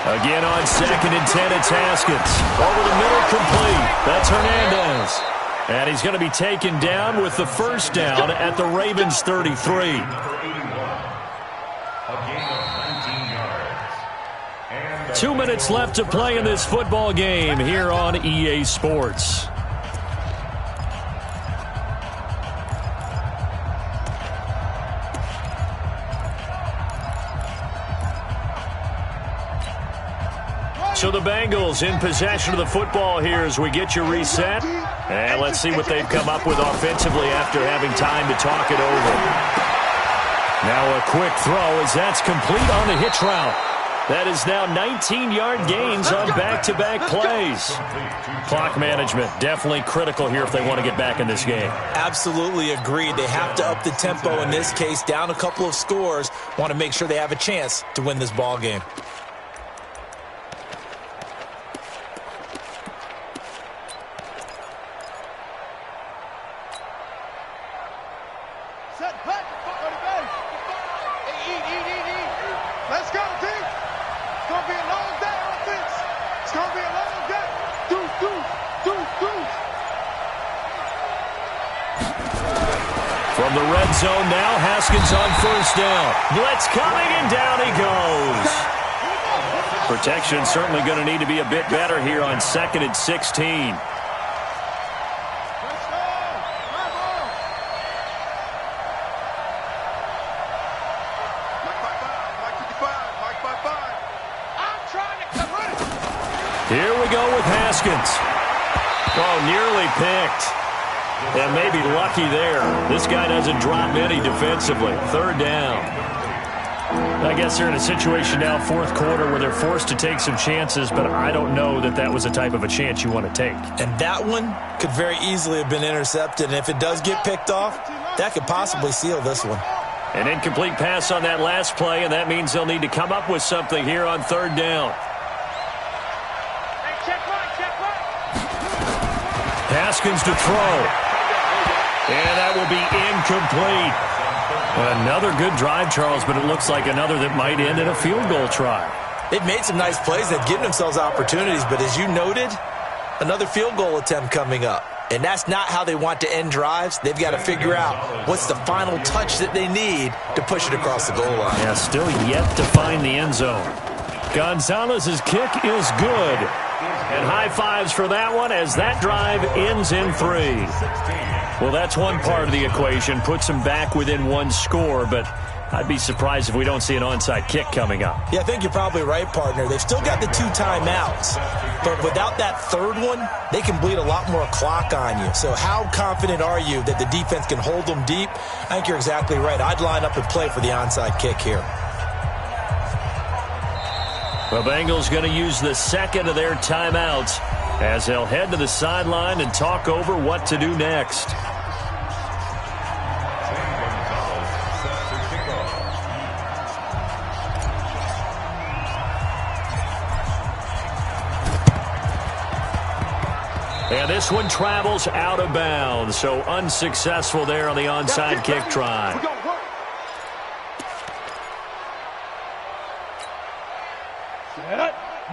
Again on 2nd and 10, it's Haskins. Over the middle, complete. That's Hernandez. And he's going to be taken down with the 1st down at the Ravens' 33. A gain of 19 yards. 2 minutes left to play in this football game here on EA Sports. So the Bengals in possession of the football here as we get you reset. And let's see what they've come up with offensively after having time to talk it over. Now a quick throw as that's complete on the hitch route. That is now 19-yard gains on back-to-back plays. Clock management definitely critical here if they want to get back in this game. Absolutely agreed. They have to up the tempo in this case, down a couple of scores. Want to make sure they have a chance to win this ball game. Set, hut. Go to bed. Eat. Let's go, team. It's going to be a long day on offense. It's going to be a long day. Deuce. From the red zone now, Haskins on first down. Blitz coming, and down he goes. Protection certainly going to need to be a bit better here on 2nd and 16. Here we go with Haskins. Oh, nearly picked. And maybe lucky there. This guy doesn't drop any defensively. 3rd down. I guess they're in a situation now, 4th quarter, where they're forced to take some chances, but I don't know that that was the type of a chance you want to take. And that one could very easily have been intercepted, and if it does get picked off, that could possibly seal this one. An incomplete pass on that last play, and that means they'll need to come up with something here on 3rd down. Haskins to throw. And that will be incomplete. Another good drive, Charles, but it looks like another that might end in a field goal try. They've made some nice plays. They've given themselves opportunities, but as you noted, another field goal attempt coming up. And that's not how they want to end drives. They've got to figure out what's the final touch that they need to push it across the goal line. Yeah, still yet to find the end zone. Gonzalez's kick is good. And high fives for that one as that drive ends in 3. Well, that's one part of the equation. Puts them back within 1 score, but I'd be surprised if we don't see an onside kick coming up. Yeah, I think you're probably right, partner. They've still got the 2 timeouts, but without that 3rd one, they can bleed a lot more clock on you. So how confident are you that the defense can hold them deep? I think you're exactly right. I'd line up and play for the onside kick here. The Bengals going to use the 2nd of their timeouts as they'll head to the sideline and talk over what to do next. And this one travels out of bounds, so unsuccessful there on the onside kick try.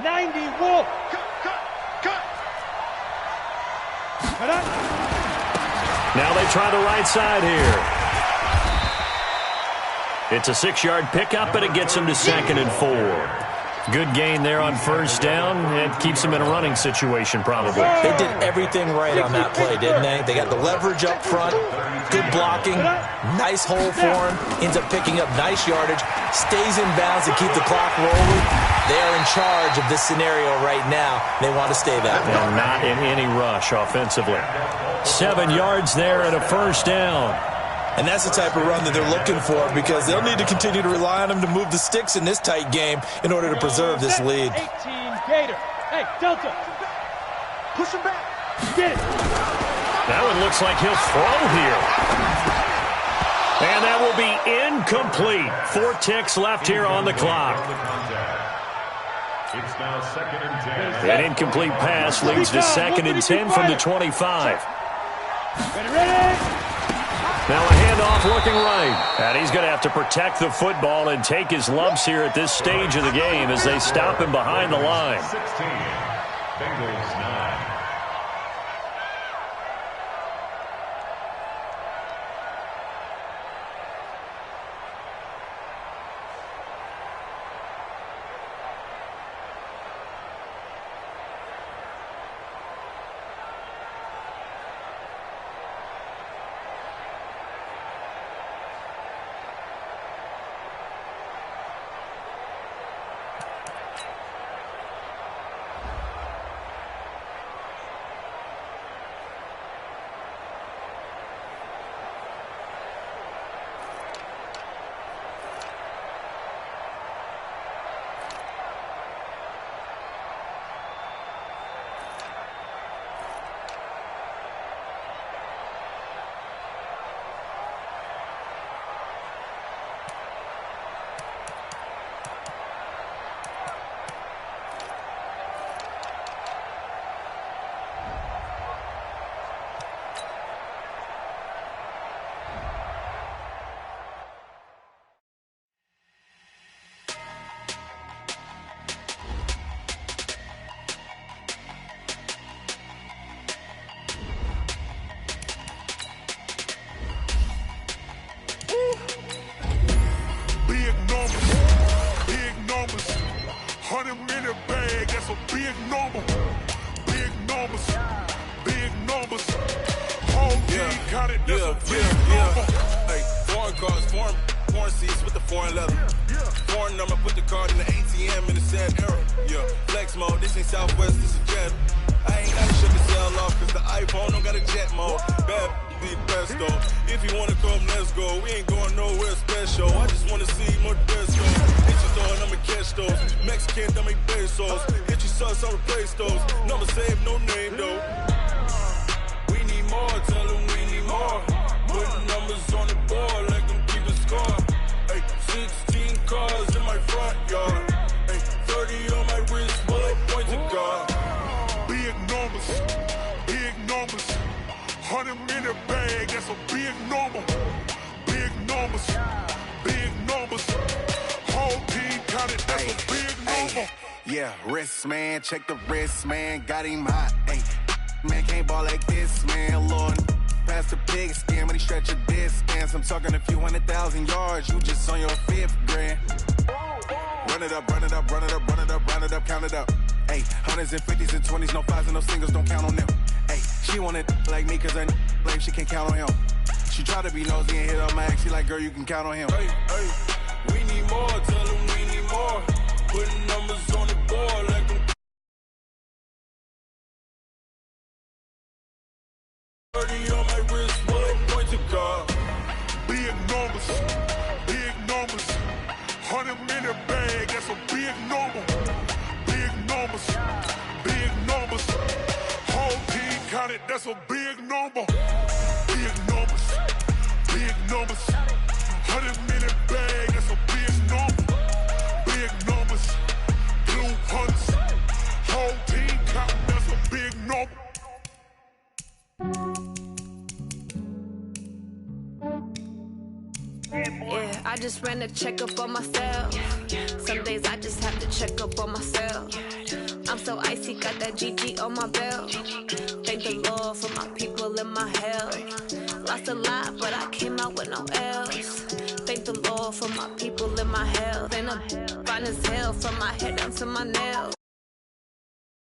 90 Wolf. Cut. Now they try the right side here. It's a 6-yard pickup, and it gets them to 2nd and 4. Good gain there on first down. It keeps them in a running situation, probably. They did everything right on that play, didn't they? They got the leverage up front, good blocking, nice hole for him, ends up picking up nice yardage, stays in bounds to keep the clock rolling. They are in charge of this scenario right now. They want to stay that way. And not in any rush offensively. 7 yards there and a first down. And that's the type of run that they're looking for, because they'll need to continue to rely on them to move the sticks in this tight game in order to preserve this lead. 18 Gator. Hey, Delta. Push him back. Get it. That one looks like he'll throw here. And that will be incomplete. 4 ticks left here on the clock. It's now 2nd and 10. An incomplete pass leads to 2nd and 10 from the 25. Ready. Now a handoff looking right. And he's going to have to protect the football and take his lumps here at this stage of the game as they stop him behind the line. 16. Bengals 9. that's a big number. Big numbers, big numbers. Whole team counted, that's a big number. Hey, foreign cars, foreign seats with the foreign leather. Foreign number, put the card in the ATM in the sad era. Yeah, flex mode, this ain't Southwest, this is Jet. I ain't gotta shut the cell off, cause the iPhone don't got a jet mode. Bad be the best though. If you wanna come, let's go. We ain't going nowhere special. I just wanna see more dress go. Hit your door and I'ma catch those. Mexican, dummy pesos. Hit your sauce, I'll replace those. Number save, no name though. We need more, tell them we need more. Putting numbers on the board like them keeping score. Hey, 16 cars in my front yard. Hey, 30 on my wrist, bullet point to God. Big numbers, big numbers. 100 in the bag, that's a big number. Big numbers, big numbers. Whole team counted, that's a big number. Yeah, wrist man, check the wrist man, got him hot. Hey, man can't ball like this, man. Lord, past the pig skin when he stretch a distance. I'm talking a few 100,000 yards, you just on your 5th grand. Run it up, run it up, run it up, run it up, run it up, count it up. Hey, hundreds and 50s and 20s, no 5s and no singles, don't count on them. Hey, she want it like me, cause I like she can't count on him. She try to be nosy and hit up my ex, she like, girl, you can count on him. Hey, hey, we need more, tell them we need more. Putting numbers on the board like them 30 on my wrist, bullet point to God. Big numbers, big numbers. 100 in the bag, that's a big number. Big numbers, big numbers. Whole team counted, that's a big number. Big numbers, big numbers. 100 in the bag, that's a big number. Big numbers, blue hunts. Whole team counting, that's a big number. Yeah, I just ran a checkup on myself. Some days I just have to check up on myself. I'm so icy, got that GG on my belt. Thank the Lord for my people and my health. Lost a lot, but I came out with no else. Thank the Lord for my people and my health. And I'm fine as hell from my head down to my nails.